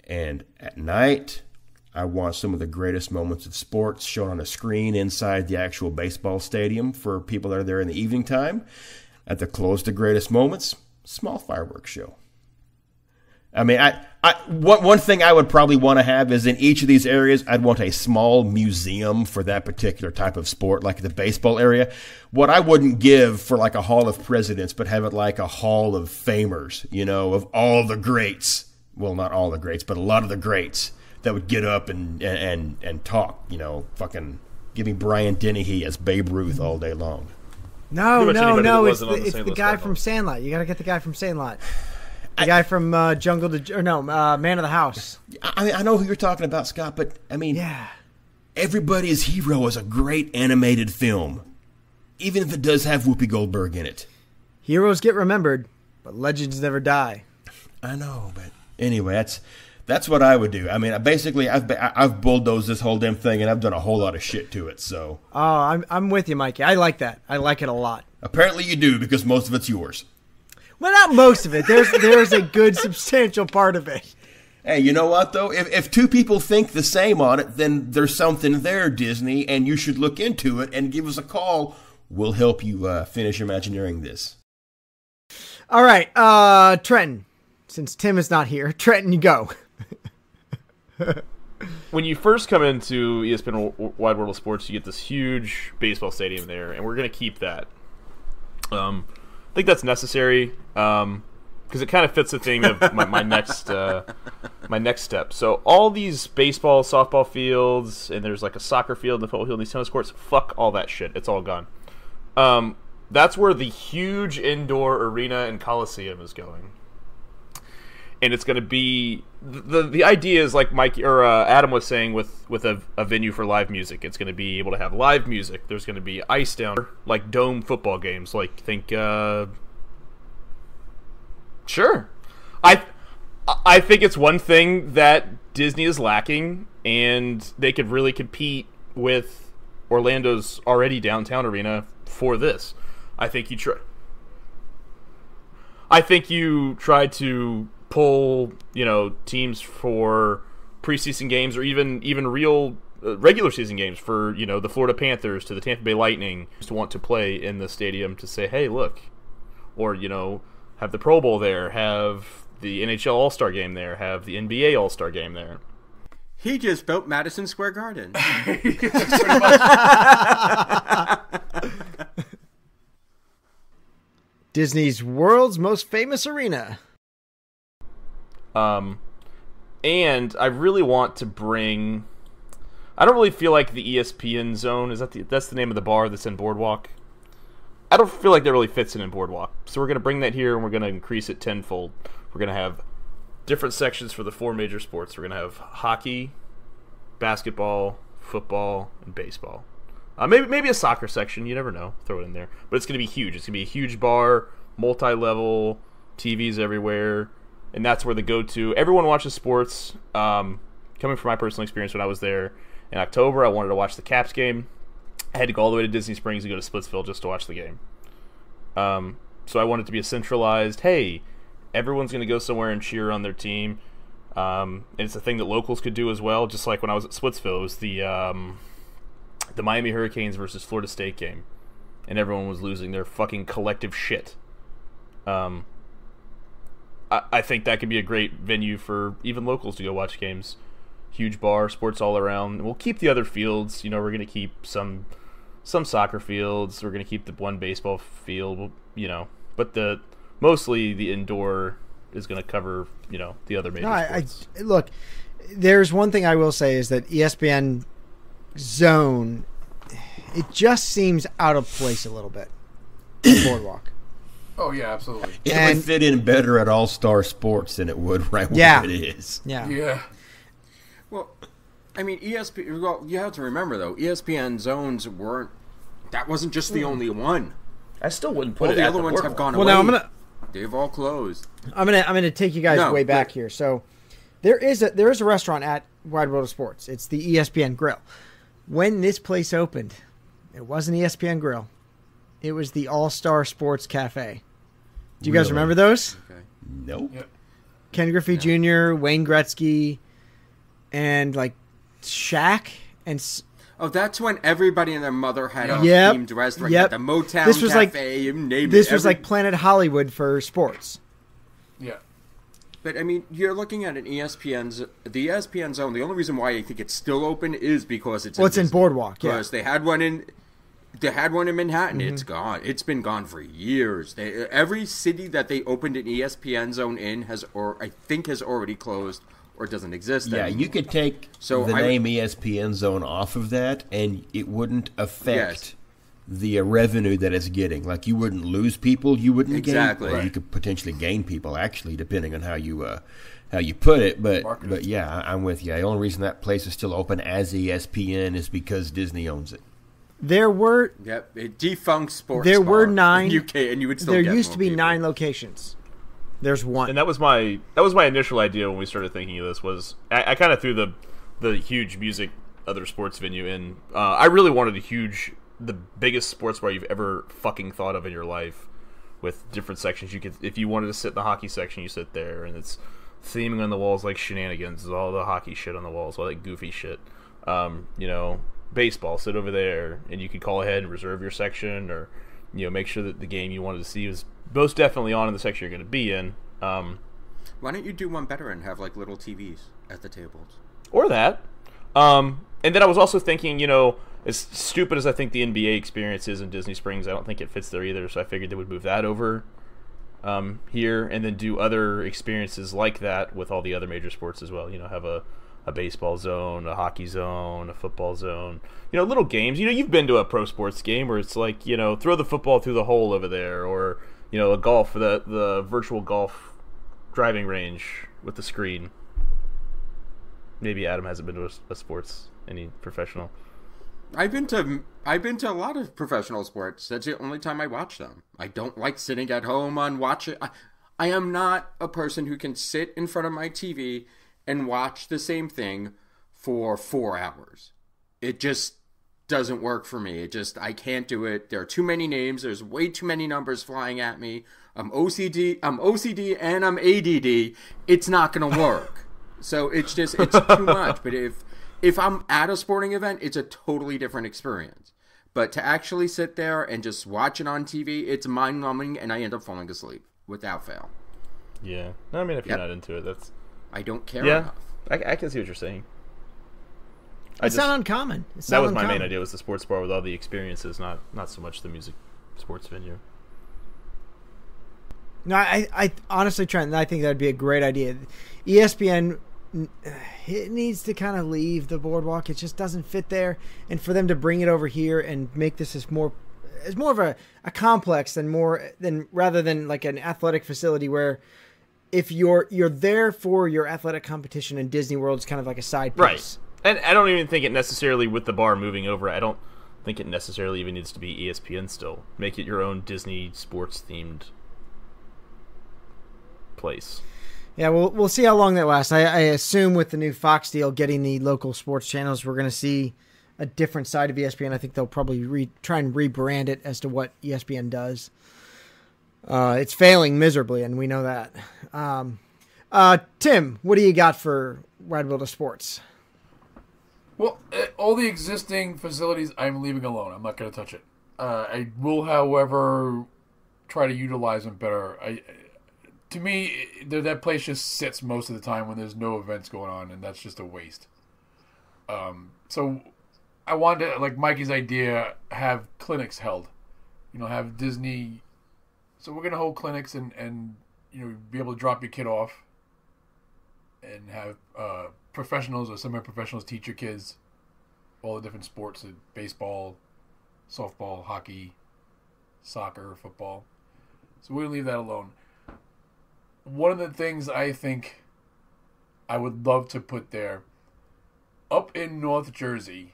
And at night, I want some of the greatest moments of sports shown on a screen inside the actual baseball stadium for people that are there in the evening time. At the close to greatest moments, small fireworks show. I mean, one thing I would probably want to have is in each of these areas, I'd want a small museum for that particular type of sport, like the baseball area. What I wouldn't give for like a Hall of Presidents, but have it like a Hall of Famers, of all the greats. Well, not all the greats, but a lot of the greats that would get up and talk, fucking give me Brian Dennehy as Babe Ruth all day long. No, it's the guy from Sandlot. You got to get the guy from Sandlot. The guy from Man of the House. I know who you're talking about, Scott, but I mean, yeah. Everybody's Hero is a great animated film, even if it does have Whoopi Goldberg in it. Heroes get remembered, but legends never die. I know, but anyway, that's what I would do. I mean, basically, I've bulldozed this whole damn thing, and I've done a whole lot of shit to it. So, I'm with you, Mikey. I like that. I like it a lot. Apparently, you do because most of it's yours. Well, not most of it. There's a good substantial part of it. Hey, you know what, though? If 2 people think the same on it, then there's something there, Disney, and you should look into it and give us a call. We'll help you finish Imagineering this. All right, Trenton. Since Tim is not here, Trenton, you go. When you first come into ESPN Wide World of Sports, you get this huge baseball stadium there, and we're going to keep that. I think that's necessary. because it kind of fits the theme of my next step. So all these baseball, softball fields, and there's like a soccer field, and the football field, and these tennis courts. Fuck all that shit. It's all gone. That's where the huge indoor arena and coliseum is going. And it's going to be the idea is like Mike or Adam was saying with a venue for live music. It's going to be able to have live music. There's going to be ice down, like dome football games. Like think, sure, I think it's one thing that Disney is lacking, and they could really compete with Orlando's already downtown arena for this. I think you try to pull, teams for preseason games or even real regular season games for, the Florida Panthers to the Tampa Bay Lightning to want to play in the stadium to say, hey, look, or, have the Pro Bowl there, have the NHL All-Star Game there, have the NBA All-Star Game there. He just built Madison Square Garden. Disney's world's most famous arena. And I really want to bring... I don't really feel like the ESPN Zone, that's the name of the bar that's in Boardwalk? I don't feel like that really fits in Boardwalk. So we're going to bring that here, and we're going to increase it tenfold. We're going to have different sections for the 4 major sports. We're going to have hockey, basketball, football, and baseball. Maybe a soccer section. You never know. Throw it in there. But it's going to be huge. It's going to be a huge bar, multi-level, TVs everywhere. And that's where the go-to. Everyone watches sports. Coming from my personal experience when I was there in October, I wanted to watch the Caps game. I had to go all the way to Disney Springs and go to Splitsville just to watch the game. So I wanted it to be a centralized, hey, everyone's going to go somewhere and cheer on their team. And it's a thing that locals could do as well. Just like when I was at Splitsville, it was the Miami Hurricanes versus Florida State game. And everyone was losing their fucking collective shit. I think that could be a great venue for even locals to go watch games. Huge bar, sports all around. We'll keep the other fields. We're going to keep some soccer fields. We're going to keep the one baseball field. But mostly the indoor is going to cover the other major sports. Look, there's one thing I will say is that ESPN Zone, it just seems out of place a little bit in Boardwalk. Oh, yeah, absolutely. It would fit in better at All-Star Sports than it would right where it is. Yeah. Well, I mean, you have to remember, though, ESPN Zones that wasn't just the only one. I still wouldn't put all it the at other the ones boardwalk. have gone away. Now they've all closed. I'm gonna take you guys way back here. So there is a restaurant at Wide World of Sports. It's the ESPN Grill. When this place opened, it wasn't ESPN Grill. It was the All-Star Sports Cafe. Do you guys remember those? Okay. Nope. Yep. Ken Griffey Jr., Wayne Gretzky, and like Shaq and. Oh, that's when everybody and their mother had a themed restaurant. Yep. The Motown this was Cafe, like, you name it. This was like Planet Hollywood for sports. Yeah. But, I mean, you're looking at the ESPN Zone. The only reason why I think it's still open is because it's in Boardwalk, because they had one in Manhattan. Mm-hmm. It's gone. It's been gone for years. Every city that they opened an ESPN Zone in has already closed or doesn't exist anymore. Yeah, you could take the name ESPN Zone off of that, and it wouldn't affect the revenue that it's getting. Like, you wouldn't lose people, you wouldn't gain. Well, you could potentially gain people, actually, depending on how you put it. But yeah, I'm with you. The only reason that place is still open as ESPN is because Disney owns it. There were it defunct sports. There were 9 in UK, and you would still. There get used to be people. 9 locations. There's 1, and that was my initial idea when we started thinking of this. Was I kind of threw the huge music other sports venue in. I really wanted the biggest sports bar you've ever fucking thought of in your life, with different sections. You could, if you wanted to sit in the hockey section, you sit there, and it's theming on the walls like shenanigans. There's all the hockey shit on the walls, all that goofy shit. Baseball, sit over there, and you could call ahead and reserve your section, or make sure that the game you wanted to see was most definitely on in the section you're going to be in. Why don't you do one better and have like little TVs at the tables? Or that. And then I was also thinking, as stupid as I think the NBA experience is in Disney Springs, I don't think it fits there either, so I figured they would move that over. here, and then do other experiences like that with all the other major sports as well. Have a baseball zone, a hockey zone, a football zone. Little games. You've been to a pro sports game where it's like, throw the football through the hole over there, or a golf, the virtual golf driving range with the screen. Maybe Adam hasn't been to any professional. I've been to a lot of professional sports. That's the only time I watch them. I don't like sitting at home on watching. I am not a person who can sit in front of my TV and watch the same thing for 4 hours. It just doesn't work for me. I can't do it. There are too many names. There's way too many numbers flying at me. I'm OCD and I'm ADD. It's not going to work. So it's too much. But if I'm at a sporting event, it's a totally different experience. But to actually sit there and just watch it on TV, it's mind-numbing, and I end up falling asleep without fail. Yeah. I mean, if you're not into it, that's... I don't care enough. I can see what you're saying. It's not uncommon. That was my main idea, was the sports bar with all the experiences, not so much the music sports venue. No, I honestly, Trent, I think that would be a great idea. ESPN, it needs to kind of leave the boardwalk. It just doesn't fit there. And for them to bring it over here and make this as more of a complex rather than like an athletic facility where if you're there for your athletic competition, and Disney World is kind of like a side piece. Right. And I don't even think it necessarily, with the bar moving over, I don't think it necessarily even needs to be ESPN still. Make it your own Disney sports-themed place. Yeah, we'll see how long that lasts. I assume with the new Fox deal, getting the local sports channels, we're going to see a different side of ESPN. I think they'll probably try and rebrand it as to what ESPN does. It's failing miserably, and we know that. Tim, what do you got for Wide World of Sports? Well, all the existing facilities I'm leaving alone. I'm not going to touch it. I will, however, try to utilize them better. To me, that place just sits most of the time when there's no events going on, and that's just a waste. So I wanted to, like Mikey's idea, have clinics held. Have Disney. So we're going to hold clinics and be able to drop your kid off and have professionals or semi-professionals teach your kids all the different sports, baseball, softball, hockey, soccer, football. So we're going to leave that alone. One of the things I think I would love to put there, up in Northeast Jersey,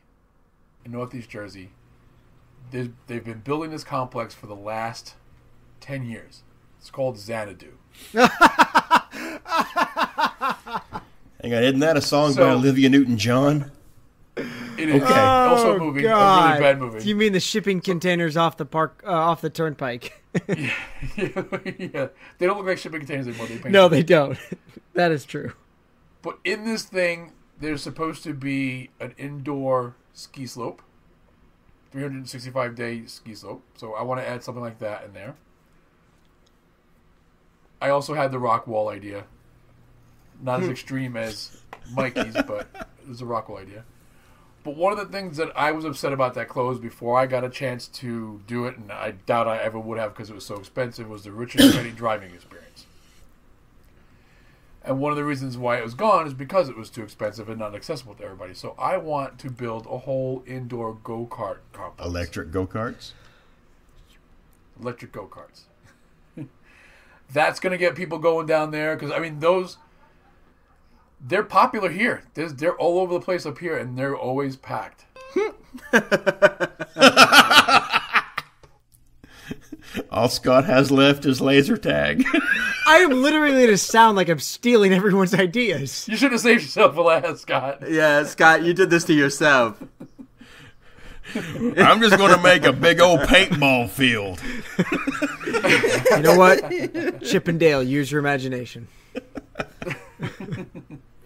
they've been building this complex for the last 10 years. It's called Xanadu. Hang on, isn't that a song by Olivia Newton-John? It is. Okay. Also a movie, God. a really bad movie. Do you mean the shipping containers off the turnpike? Yeah. They don't look like shipping containers anymore. No, they don't. That is true. But in this thing, there's supposed to be an indoor ski slope, 365-day ski slope. So I want to add something like that in there. I also had the rock wall idea. Not as extreme as Mikeys, but it was a rock wall idea. But one of the things that I was upset about that closed before I got a chance to do it, and I doubt I ever would have because it was so expensive, was the Richard Petty driving experience. And one of the reasons why it was gone is because it was too expensive and not accessible to everybody. So I want to build a whole indoor go-kart complex. Electric go-karts? Electric go-karts. That's going to get people going down there because, I mean, they're popular here. They're all over the place up here, and they're always packed. All Scott has left is laser tag. I am literally going to sound like I'm stealing everyone's ideas. You should have saved yourself for last, Scott. Yeah, Scott, you did this to yourself. I'm just going to make a big old paintball field. You know what? Chip and Dale, use your imagination.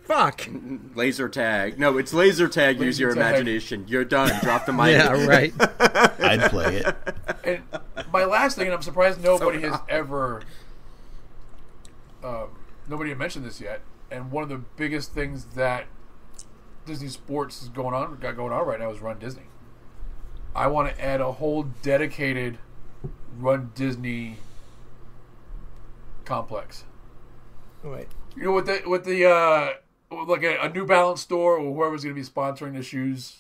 Fuck. Laser tag. No, it's laser tag. Use your imagination. You're done. Drop the mic. Yeah, right. I'd play it. And my last thing, and I'm surprised nobody has ever... nobody had mentioned this yet, and one of the biggest things that Disney Sports got going on right now is Run Disney. I want to add a whole dedicated Run Disney complex. Wait. You know, with the like a New Balance store or whoever's going to be sponsoring the shoes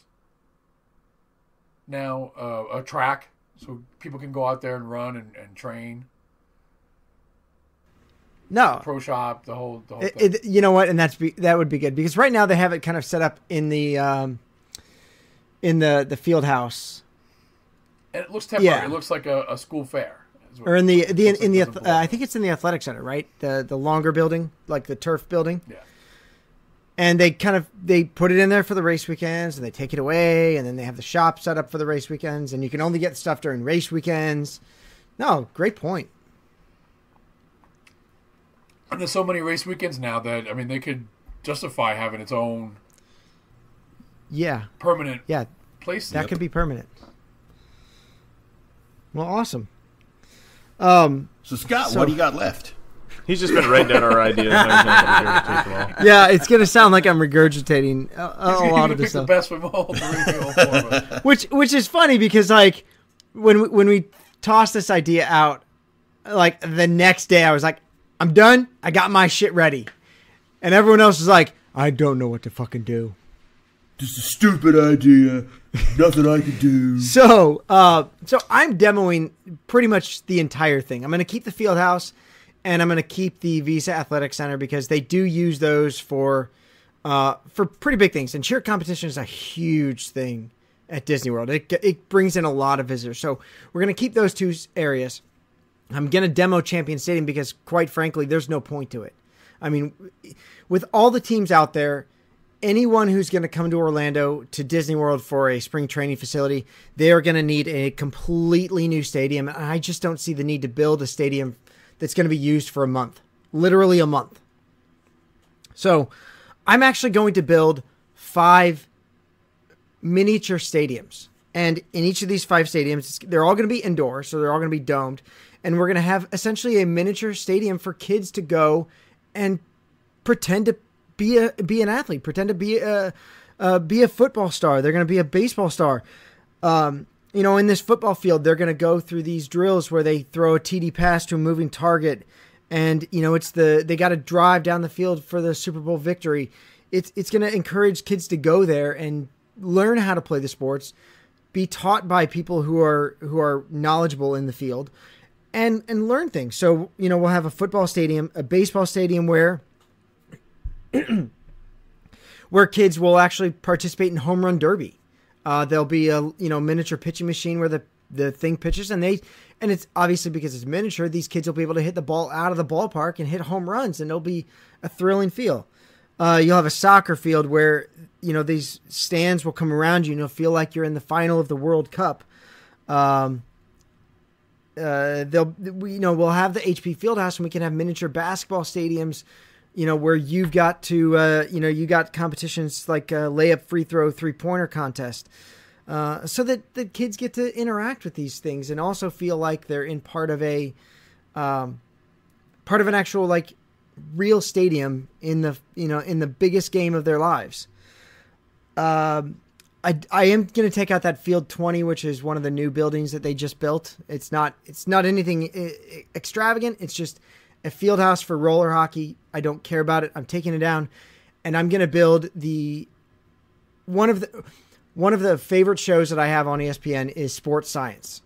now, a track so people can go out there and run and train. No. Pro shop, the whole thing. You know what? And that would be good because right now they have it kind of set up in the field house. And it looks temporary. Yeah. It looks like a school fair. Or in the I think it's in the athletic center, right? The longer building, like the turf building. Yeah. And they put it in there for the race weekends, and they take it away, and then they have the shop set up for the race weekends, and you can only get stuff during race weekends. No, great point. And there's so many race weekends now that they could justify having its own. Yeah. Permanent. Yeah. Place. That could be permanent. Well, awesome. So Scott, what do you got left? He's just been writing down our ideas. Yeah, it's going to sound like I'm regurgitating a lot of this stuff. The best from all three. Which is funny because like when we tossed this idea out, like the next day I was like, I'm done. I got my shit ready, and everyone else was like, I don't know what to fucking do. Just a stupid idea. Nothing I can do. So I'm demoing pretty much the entire thing. I'm going to keep the field house, and I'm going to keep the Visa Athletic Center because they do use those for pretty big things. And cheer competition is a huge thing at Disney World. It brings in a lot of visitors. So we're going to keep those two areas. I'm going to demo Champion Stadium because, quite frankly, there's no point to it. I mean, with all the teams out there, anyone who's going to come to Orlando to Disney World for a spring training facility, they are going to need a completely new stadium. And I just don't see the need to build a stadium that's going to be used for a month, literally a month. So I'm actually going to build 5 miniature stadiums. And in each of these 5 stadiums, they're all going to be indoor, so they're all going to be domed. And we're going to have essentially a miniature stadium for kids to go and pretend to be an athlete, pretend to be a football star. They're going to be a baseball star. In this football field, they're going to go through these drills where they throw a TD pass to a moving target, and they got to drive down the field for the Super Bowl victory. It's going to encourage kids to go there and learn how to play the sports, be taught by people who are knowledgeable in the field, and learn things. So we'll have a football stadium, a baseball stadium where kids will actually participate in home run derby. There'll be a miniature pitching machine where the thing pitches, and it's obviously because it's miniature, these kids will be able to hit the ball out of the ballpark and hit home runs, and it'll be a thrilling feel. You'll have a soccer field where these stands will come around you and you'll feel like you're in the final of the World Cup. We'll have the HP Fieldhouse, and we can have miniature basketball stadiums, where you've got to, you got competitions like layup, free throw, 3-pointer contest, so that the kids get to interact with these things and also feel like they're in part of an actual like real stadium in the biggest game of their lives. I am going to take out that Field 20, which is one of the new buildings that they just built. It's not anything extravagant. It's just a field house for roller hockey. I don't care about it. I'm taking it down, and I'm going to build one of the favorite shows that I have on ESPN is Sports Science.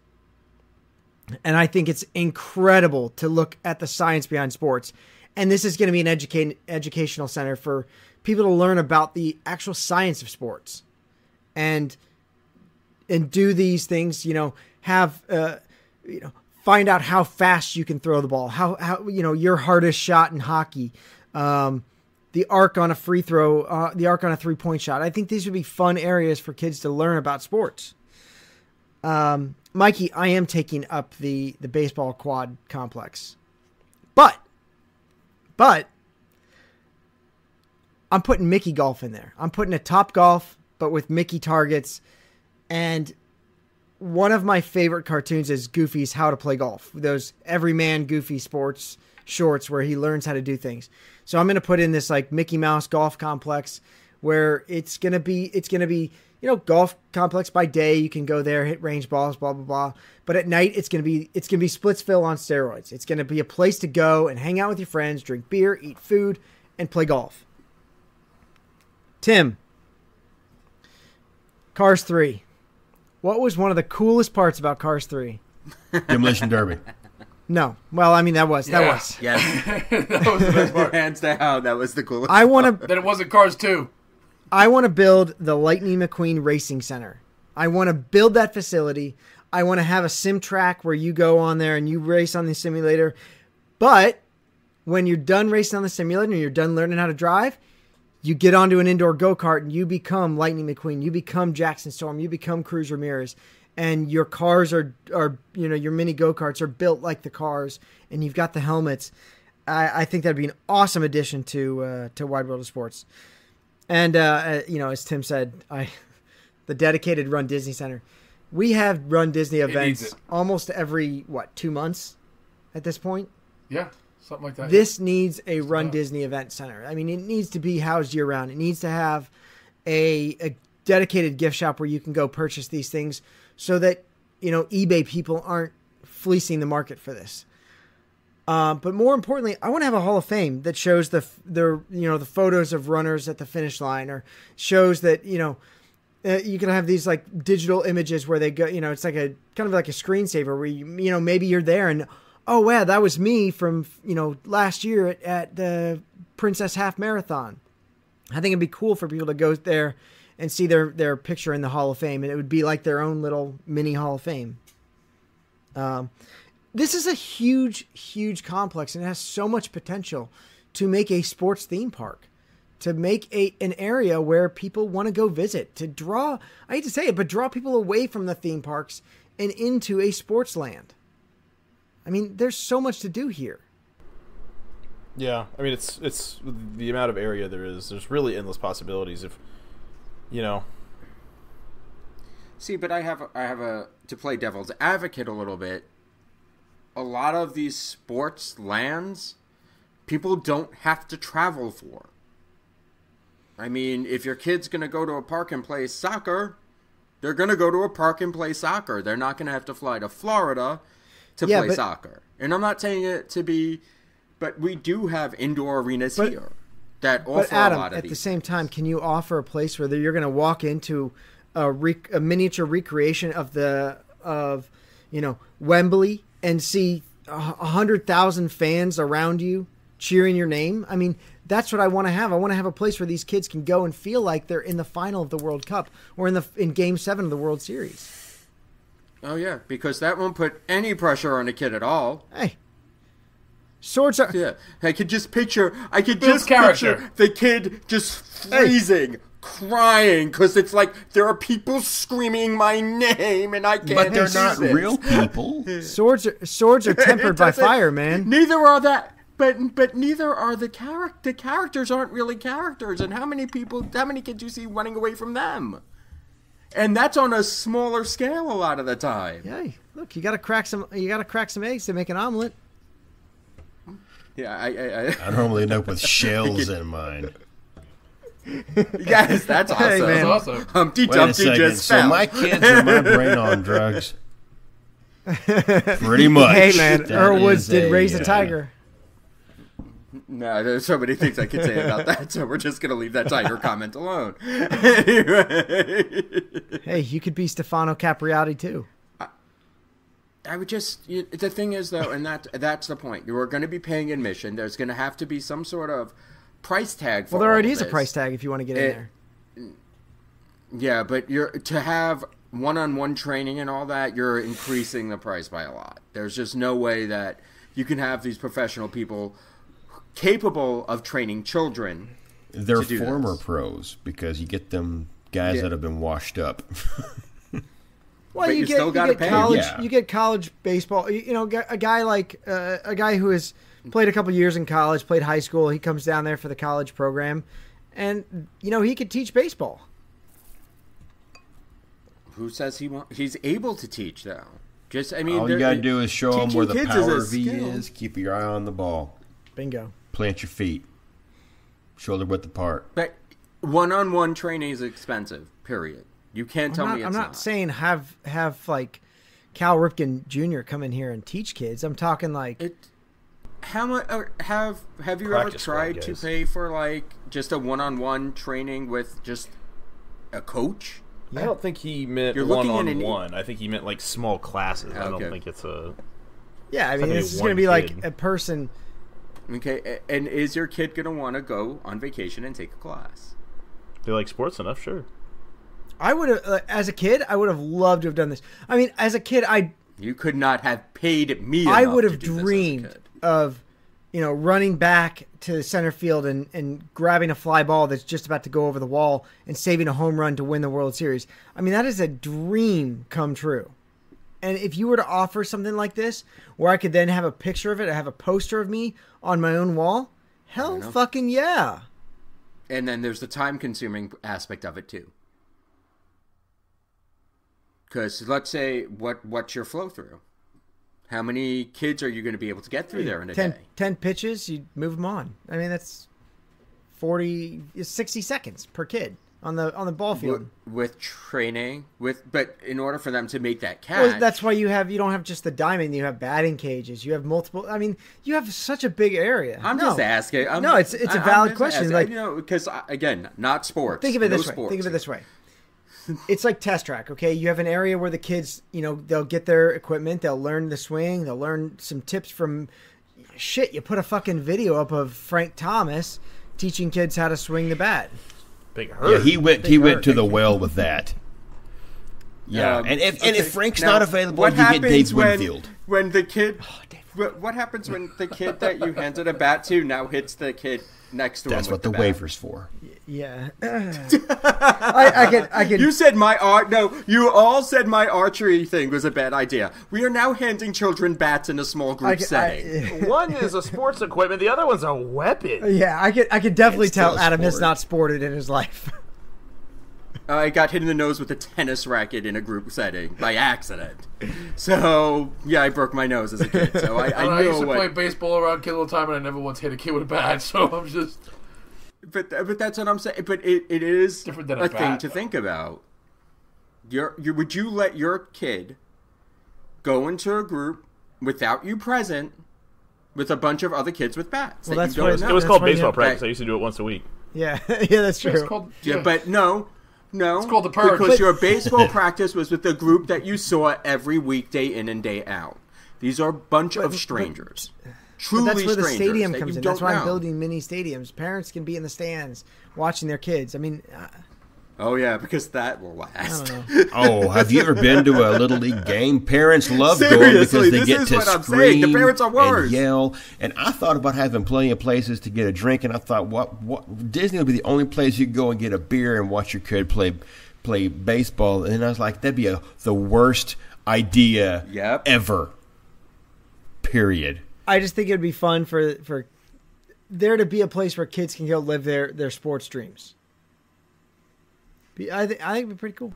And I think it's incredible to look at the science behind sports. And this is going to be an educational center for people to learn about the actual science of sports. And do these things, find out how fast you can throw the ball, how your hardest shot in hockey, the arc on a free throw, the arc on a 3-point shot. I think these would be fun areas for kids to learn about sports. Mikey, I am taking up the baseball quad complex, but I'm putting Mickey Golf in there. I'm putting a Top Golf, but with Mickey targets. And one of my favorite cartoons is Goofy's How to Play Golf. Those everyman Goofy sports shorts where he learns how to do things. So I'm going to put in this like Mickey Mouse golf complex where it's going to be, golf complex by day. You can go there, hit range balls, blah, blah, blah. But at night, it's going to be Splitsville on steroids. It's going to be a place to go and hang out with your friends, drink beer, eat food, and play golf. Tim, Cars 3. What was one of the coolest parts about Cars 3? Demolition Derby. No. Well, I mean, that was. Yes. That was the best part. Hands down, that was the coolest part. Then it wasn't Cars 2. I want to build the Lightning McQueen Racing Center. I want to build that facility. I want to have a sim track where you go on there and you race on the simulator. But when you're done racing on the simulator and you're done learning how to drive, you get onto an indoor go-kart and you become Lightning McQueen. You become Jackson Storm. You become Cruz Ramirez. And your cars are your mini go-karts are built like the cars, and you've got the helmets. I think that'd be an awesome addition to Wide World of Sports. And, as Tim said, the dedicated Run Disney Center. We have Run Disney events almost every, 2 months at this point? Yeah, something like that. This needs a Run Disney event center. I mean, it needs to be housed year-round. It needs to have a dedicated gift shop where you can go purchase these things so that, eBay people aren't fleecing the market for this. But more importantly, I want to have a Hall of Fame that shows the photos of runners at the finish line, or shows that, you can have these like digital images where they go, it's like a kind of like a screensaver where maybe you're there and, oh wow, that was me from, last year at the Princess Half Marathon. I think it'd be cool for people to go there and see their picture in the Hall of Fame, and it would be like their own little mini Hall of Fame. This is a huge, huge complex, and it has so much potential to make a sports theme park, to make an area where people want to go visit, to draw, I hate to say it, but draw people away from the theme parks and into a sports land. I mean, there's so much to do here. Yeah, I mean, it's the amount of area there is. There's really endless possibilities if, See, but I have to play devil's advocate a little bit. A lot of these sports lands, people don't have to travel for. I mean, if your kid's going to go to a park and play soccer, they're going to go to a park and play soccer. They're not going to have to fly to Florida to play soccer. And I'm not saying it to be, but we do have indoor arenas here that offer Adam, a lot of at these the same things. time, can you offer a place where you're going to walk into a miniature recreation of Wembley and see 100,000 fans around you cheering your name? I mean, that's what I want to have. I want to have a place where these kids can go and feel like they're in the final of the World Cup or in Game 7 of the World Series. Oh, yeah, because that won't put any pressure on a kid at all. Hey. Swords are... Yeah, I could just picture the kid just freezing, crying, because it's like there are people screaming my name and I can't. But they're not real people. Swords are tempered by fire, man. Neither are that. But neither are the characters aren't really characters. And how many kids you see running away from them? And that's on a smaller scale a lot of the time. Hey, look, you got to crack some eggs to make an omelet. Yeah, I normally end up with shells in mine. Yes, that's awesome. Hey, man. That's awesome. Humpty Dumpty just fell. So my kids are my brain on drugs. Pretty much. Hey, man, Earl Woods did raise a tiger. No, there's so many things I could say about that, so we're just going to leave that tiger comment alone. Anyway. Hey, you could be Stefano Capriati, too. I would just... the thing is, though, and that's the point. You are going to be paying admission. There's going to have to be some sort of price tag for there already is this. A price tag if you want to get in there. Yeah, but to have one-on-one training and all that, you're increasing the price by a lot. There's just no way that you can have these professional people capable of training children. They're former pros because you get them guys that have been washed up. Well, you get college baseball. A guy who has played a couple years in college, played high school. He comes down there for the college program, and he could teach baseball. Who says he's able to teach though? All you gotta do is show them where the power V is. Keep your eye on the ball. Bingo. Plant your feet. Shoulder width apart. But one-on-one training is expensive. Period. You can't tell me it's not. I'm not saying have like Cal Ripken Jr. come in here and teach kids. I'm talking like how much have you ever tried to pay for like just a one-on-one training with just a coach? Yeah. I don't think he meant one-on-one. I think he meant like small classes. I don't think it's a. Yeah, I mean, this is going to be like a person. Okay, and is your kid going to want to go on vacation and take a class? They like sports enough, sure. I would have, as a kid, I would have loved to have done this. I mean, as a kid, You could not have paid me. I would have dreamed of, running back to center field and grabbing a fly ball that's just about to go over the wall and saving a home run to win the World Series. I mean, that is a dream come true. And if you were to offer something like this, where I could then have a picture of it, I have a poster of me on my own wall, hell fucking yeah. And then there's the time-consuming aspect of it, too. Because let's say, what's your flow-through? How many kids are you going to be able to get through there in a day? 10 pitches, you move them on. I mean, that's 60 seconds per kid on the ball field. With training, but in order for them to make that catch... Well, that's why you don't have just the diamond, you have batting cages, you have multiple... I mean, you have such a big area. I'm just asking. It's a valid question. Because, again, not sports. Think of it this way. It's like test track, okay? You have an area where the kids, they'll get their equipment, they'll learn the swing, they'll learn some tips from... Shit, you put a fucking video up of Frank Thomas teaching kids how to swing the bat. Big hurt. Yeah, he went to the well with that. Yeah, and if Frank's not available, you get Dave Winfield. When the kid... What happens when the kid that you handed a bat to now hits the kid next to him? That's what the waiver's for. Yeah. I can. You said my art. No, you all said my archery thing was a bad idea. We are now handing children bats in a small group setting. One is a sports equipment. The other one's a weapon. Yeah, I could definitely tell Adam has not sported in his life. I got hit in the nose with a tennis racket in a group setting by accident. So, yeah, I broke my nose as a kid. So I used to play baseball around kid all the time, and I never once hit a kid with a bat. So I'm just... But that's what I'm saying. But it is different than a thing to think about. Would you let your kid go into a group without you present with a bunch of other kids with bats? Well, it was called baseball practice. I used to do it once a week. Yeah, yeah, that's true. But no, it's called the purge. Because your baseball practice was with the group that you saw every weekday in and day out. These are a bunch of strangers. Truly that's where the stadium that comes in. That's why I'm building mini stadiums. Parents can be in the stands watching their kids. I mean... Oh, yeah, because that will last. Oh, have you ever been to a Little League game? Parents love going because they get to scream the parents are worse. And yell. And I thought about having plenty of places to get a drink, and I thought, what Disney would be the only place you could go and get a beer and watch your kid play baseball. And I was like, that'd be the worst idea ever. Period. I just think it'd be fun for there to be a place where kids can go live their sports dreams. I think it'd be pretty cool.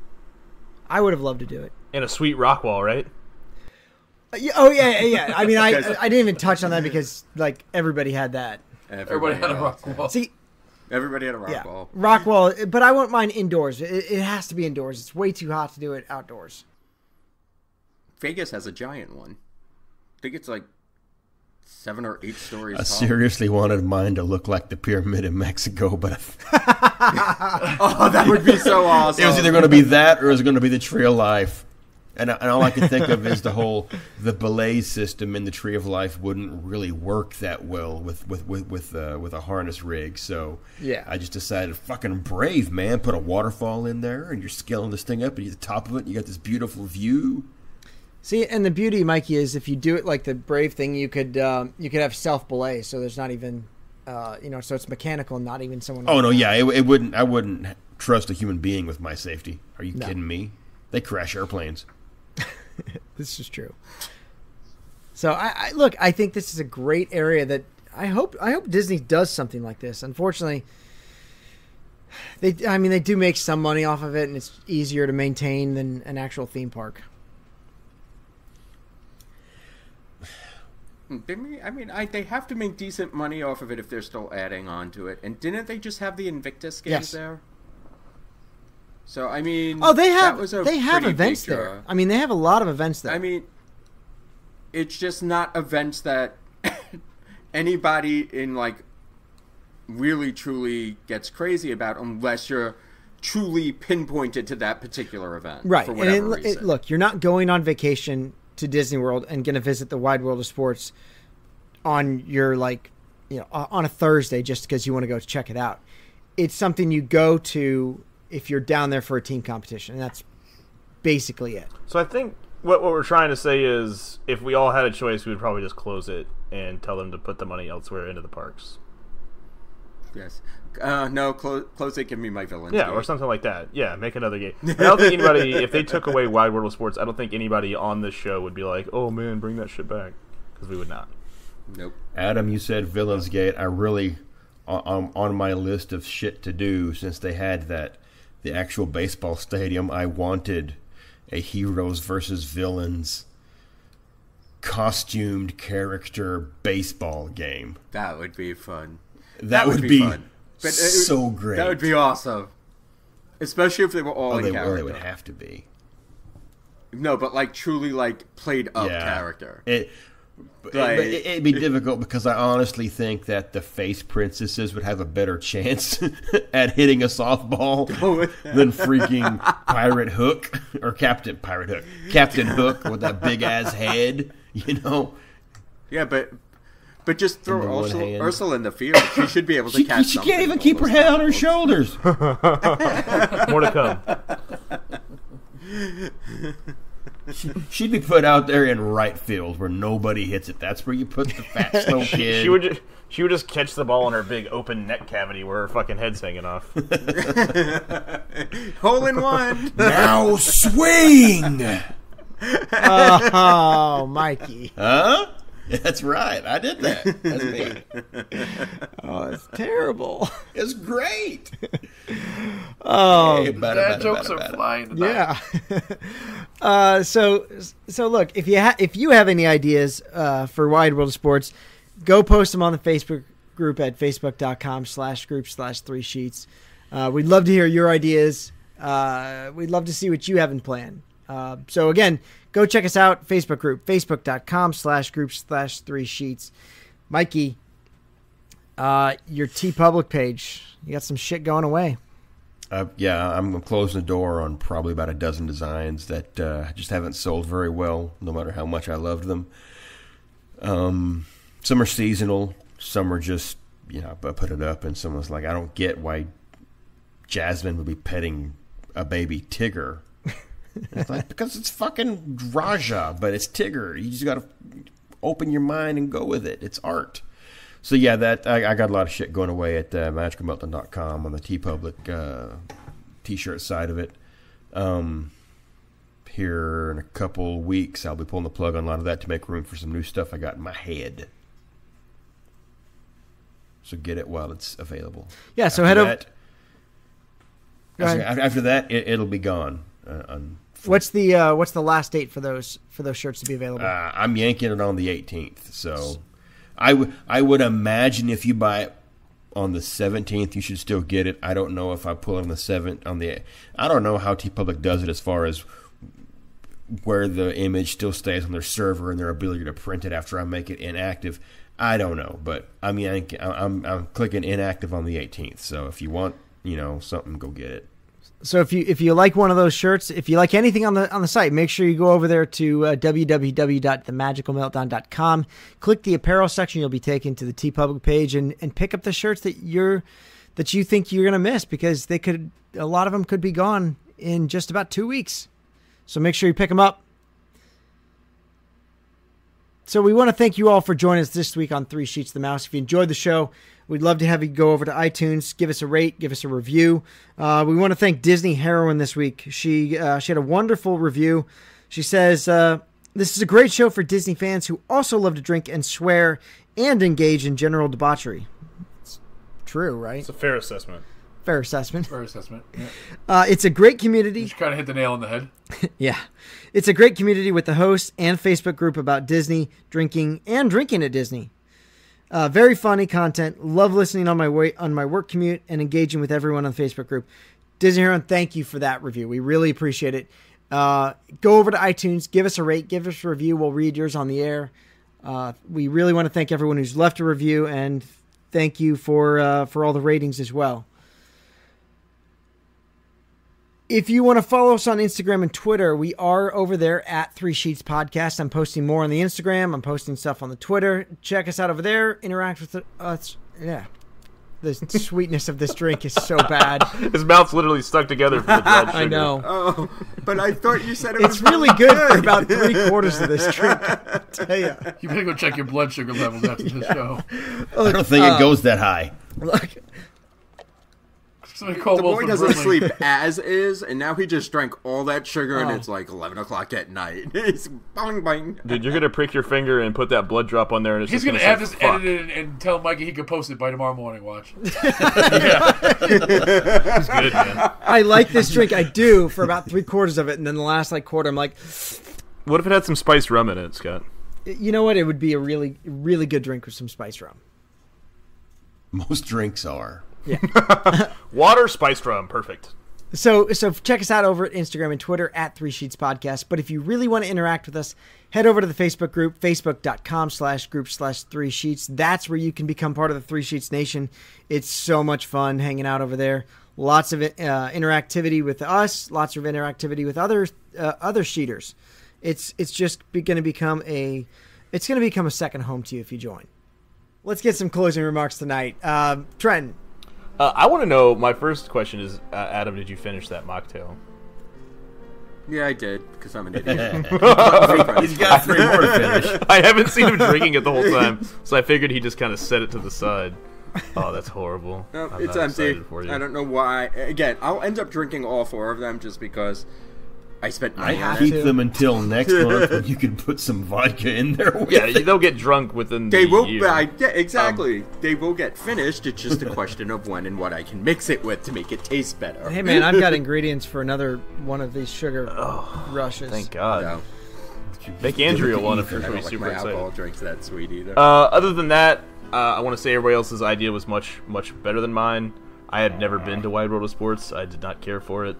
I would have loved to do it. And a sweet rock wall, right? Yeah. I mean, I didn't even touch on that because like everybody had that. Everybody had a rock wall. See, everybody had a rock wall. Rock wall, but I won't mind indoors. It has to be indoors. It's way too hot to do it outdoors. Vegas has a giant one. I think it's like 7 or 8 stories I tall. seriously wanted mine to look like the pyramid in Mexico, but oh, that would be so awesome. It was either going to be that or it was going to be the Tree of Life. And all I can think of is the belay system in the Tree of Life wouldn't really work that well with a harness rig. So yeah, I just decided, fucking brave, man. Put a waterfall in there, and you're scaling this thing up, and you're at the top of it, and you got this beautiful view. See, and the beauty, Mikey, is if you do it like the brave thing, you could have self belay, so there's not even, so it's mechanical, not even someone. Oh no, yeah, it wouldn't. I wouldn't trust a human being with my safety. Are you kidding me? They crash airplanes. This is true. So I think this is a great area that I hope Disney does something like this. Unfortunately, they do make some money off of it, and it's easier to maintain than an actual theme park. They have to make decent money off of it if they're still adding on to it. And didn't they just have the Invictus games there? So I mean, they have events there. I mean, they have a lot of events there. I mean, it's just not events that anybody in like really truly gets crazy about unless you're truly pinpointed to that particular event, right? For whatever reason. Look, you're not going on vacation to Disney World and going to visit the wide world of sports on your on a Thursday just because you want to go check it out. It's something you go to if you're down there for a team competition, and that's basically it. So I think what we're trying to say is if we all had a choice, we would probably just close it and tell them to put the money elsewhere into the parks. Yes. No, close it, give me my villains. Yeah, game. Or something like that. Yeah, make another game. I don't think anybody, if they took away Wide World of Sports, I don't think anybody on this show would be like, oh man, bring that shit back. Because we would not. Nope. Adam, you said Villains Gate. I really, on my list of shit to do, since they had the actual baseball stadium, I wanted a heroes versus villains costumed character baseball game. That would be fun. That would be fun. But so great. That would be awesome. Especially if they were all in character. They would have to be. No, but like truly like played up character. It'd be difficult because I honestly think that the face princesses would have a better chance at hitting a softball than freaking Pirate Hook or Captain Hook with that big ass head, you know. Yeah, but just throw Ursula in the field. She should be able to catch. She can't even keep her head on her shoulders. More to come. She'd be put out there in right field where nobody hits it. That's where you put the fat, slow kid. She would just catch the ball in her big open neck cavity where her fucking head's hanging off. Hole in one. Now swing. Oh, Mikey. Huh? That's right. I did that. That's me. Oh, that's terrible. It's great. Oh, hey, bad jokes are flying tonight. Yeah. So look, if you have any ideas for Wide World of Sports, go post them on the Facebook group at facebook.com/group/3 sheets. We'd love to hear your ideas. We'd love to see what you have in plan. So again, go check us out. Facebook group, facebook.com/group/3 sheets. Mikey, your TeePublic page, you got some shit going away. Yeah, I'm closing the door on probably about a dozen designs that just haven't sold very well, no matter how much I loved them. Some are seasonal, some are just, I put it up and someone's like, I don't get why Jasmine would be petting a baby Tigger. It's like, because it's fucking Raja, but it's Tigger. You just got to open your mind and go with it. It's art. So yeah, that I got a lot of shit going away at magicalmeltdown.com on the TeePublic t-shirt side of it. Here in a couple weeks, I'll be pulling the plug on a lot of that to make room for some new stuff I got in my head. So get it while it's available. Yeah, so head over. After that, it'll be gone. What's the last date for those shirts to be available? I'm yanking it on the 18th. So I would imagine if you buy it on the 17th, you should still get it. I don't know if I pull it on the 7th. I don't know how TeePublic does it as far as where the image still stays on their server and their ability to print it after I make it inactive. I don't know, but I mean, I'm clicking inactive on the 18th. So if you want, something, go get it. So if you like one of those shirts, if you like anything on the site, make sure you go over there to www.themagicalmeltdown.com. Click the apparel section. You'll be taken to the TeePublic page and pick up the shirts that you think you're gonna miss, because a lot of them could be gone in just about 2 weeks. So make sure you pick them up. So we want to thank you all for joining us this week on 3 Sheets to the Mouse. If you enjoyed the show, we'd love to have you go over to iTunes, give us a rate, give us a review. We want to thank Disney Heroine this week. She had a wonderful review. She says, this is a great show for Disney fans who also love to drink and swear and engage in general debauchery. It's true, right? It's a fair assessment. Fair assessment. Fair assessment. Yeah. It's a great community. You kind of hit the nail on the head. Yeah. It's a great community with the hosts and Facebook group about Disney, drinking, and drinking at Disney. Very funny content. Love listening on my work commute and engaging with everyone on the Facebook group. Disney Hero, thank you for that review. We really appreciate it. Go over to iTunes, give us a rate, give us a review. We'll read yours on the air. We really want to thank everyone who's left a review, and thank you for all the ratings as well. If you want to follow us on Instagram and Twitter, we are over there at 3 Sheets Podcast. I'm posting more on the Instagram. I'm posting stuff on the Twitter. Check us out over there. Interact with us. Yeah. The sweetness of this drink is so bad. His mouth's literally stuck together from the dried sugar. I know. Oh, but I thought you said it was really good for about 3/4 of this drink. I tell you. You better go check your blood sugar levels after the show. I don't think it goes that high. Look. The boy doesn't sleep as is, and now he just drank all that sugar, and it's like 11 o'clock at night. He's bang, bang. Dude, you're going to prick your finger and put that blood drop on there, and he's going to have this edited and tell Mikey he can post it by tomorrow morning. Watch. Yeah. It's good, man. I like this drink. I do for about 3/4 of it, and then the last quarter, I'm like, what if it had some spiced rum in it, Scott? You know what? It would be a really, really good drink with some spiced rum. Most drinks are. Yeah. Water, spiced rum, perfect. So check us out over at Instagram and Twitter at 3 Sheets Podcast. But if you really want to interact with us, head over to the Facebook group, facebook.com/group/3 Sheets. That's where you can become part of the 3 Sheets Nation. It's so much fun hanging out over there. Lots of interactivity with us, lots of interactivity with other sheeters. It's just going to become a second home to you if you join. Let's get some closing remarks tonight. Trenton. I want to know, my first question is, Adam, did you finish that mocktail? Yeah, I did, because I'm an idiot. He's got 3 more to finish. I haven't seen him drinking it the whole time, so I figured he just kind of set it to the side. Oh, that's horrible. No, it's empty. I don't know why. Again, I'll end up drinking all 4 of them just because I spent money on it. Keep them until next month when you can put some vodka in there with it. They'll get drunk within the year. Yeah, exactly. They will get finished. It's just a question of when and what I can mix it with to make it taste better. Hey, man, I've got ingredients for another one of these sugar rushes. Thank God. No. Make Andrea one if you're I don't super like my excited. alcohol drinks that sweet either. Other than that, I want to say everybody else's idea was much, much better than mine. I had never been to Wide World of Sports. I did not care for it.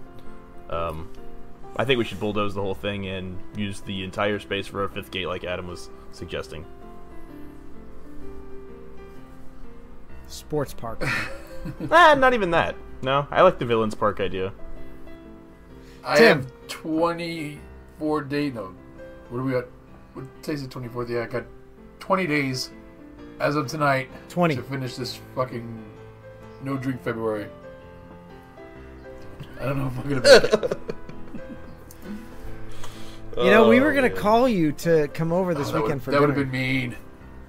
I think we should bulldoze the whole thing and use the entire space for a 5th gate like Adam was suggesting. Sports park. Not even that. No, I like the Villains Park idea. I have 24 days. No, what do we got? What today's the 24th? Yeah, I got 20 days as of tonight 20 to finish this fucking no drink February. I don't know if I'm gonna make it. You know, we were going to call you to come over this weekend for dinner. That would have been mean.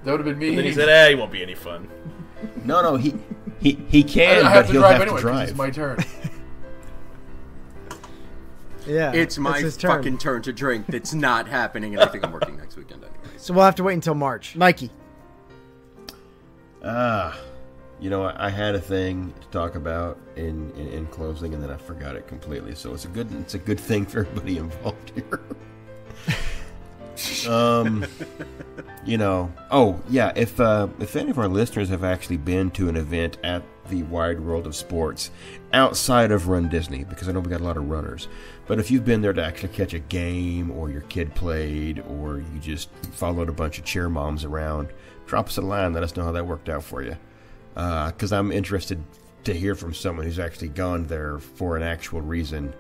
That would have been mean. And then he said, he won't be any fun. No, he can, but he'll have to drive. It's my turn. Yeah, it's my fucking turn to drink. That's not happening, and I think I'm working next weekend anyway. So we'll have to wait until March. Mikey. I had a thing to talk about in closing, and then I forgot it completely. So it's a good thing for everybody involved here. If any of our listeners have actually been to an event at the Wide World of Sports outside of Run Disney, because I know we got a lot of runners, but if you've been there to actually catch a game, or your kid played, or you just followed a bunch of cheer moms around, drop us a line, let us know how that worked out for you, because I'm interested to hear from someone who's actually gone there for an actual reason.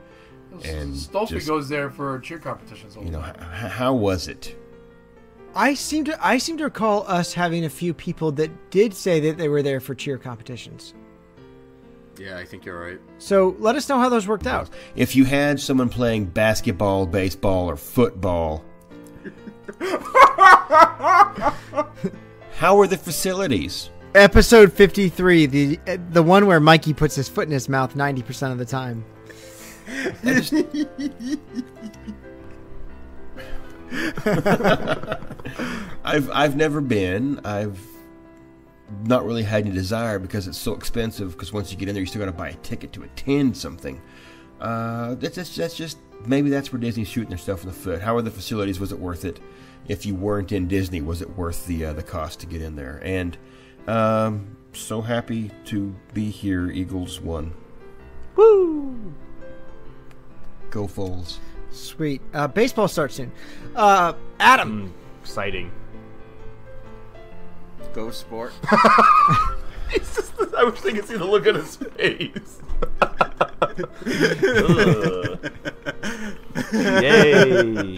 And Stolfi goes there for cheer competitions. How was it? I seem to recall us having a few people that did say that they were there for cheer competitions. Yeah, I think you're right. So let us know how those worked out. If you had someone playing basketball, baseball, or football, how were the facilities? Episode 53, the one where Mikey puts his foot in his mouth 90% of the time. I've never been. I've not really had any desire because it's so expensive. Because once you get in there, you still got to buy a ticket to attend something. That's just maybe that's where Disney's shooting their stuff in the foot. How are the facilities? Was it worth it? If you weren't in Disney, was it worth the cost to get in there? And so happy to be here. Eagles won. Woo! Go Foles. Sweet. Baseball starts soon. Adam. Exciting. Go Sport. I wish they could see the look on his face. Yay.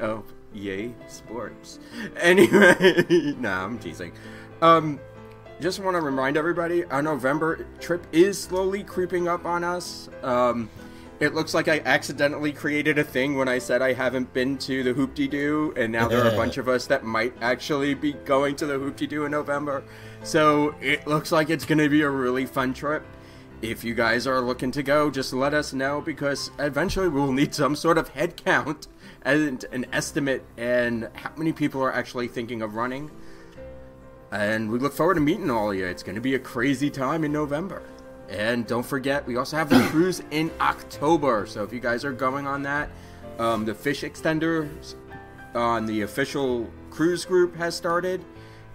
Oh, yay, sports. Anyway, nah, I'm teasing. Just want to remind everybody, our November trip is slowly creeping up on us. It looks like I accidentally created a thing when I said I haven't been to the Hoop-de-Doo, and now there are a bunch of us that might actually be going to the Hoop-de-Doo in November. So it looks like it's going to be a really fun trip. If you guys are looking to go, just let us know, because eventually we'll need some sort of head count and an estimate and how many people are actually thinking of running. And we look forward to meeting all of you. It's going to be a crazy time in November. And don't forget, we also have the cruise in October. So if you guys are going on that, the fish extenders on the official cruise group has started.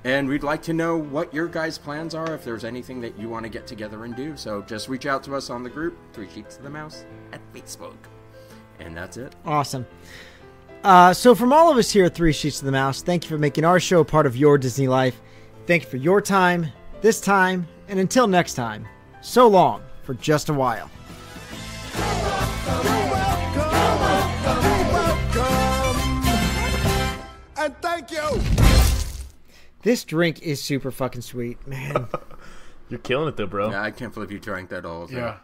And we'd like to know what your guys' plans are, if there's anything that you want to get together and do. So just reach out to us on the group, 3 Sheets to the Mouse, at Facebook. And that's it. Awesome. So from all of us here at 3 Sheets to the Mouse, thank you for making our show part of your Disney life. Thank you for your time, this time, and until next time, so long for just a while. And thank you. This drink is super fucking sweet, man. You're killing it though, bro. Yeah, I can't believe you drank that all. Yeah.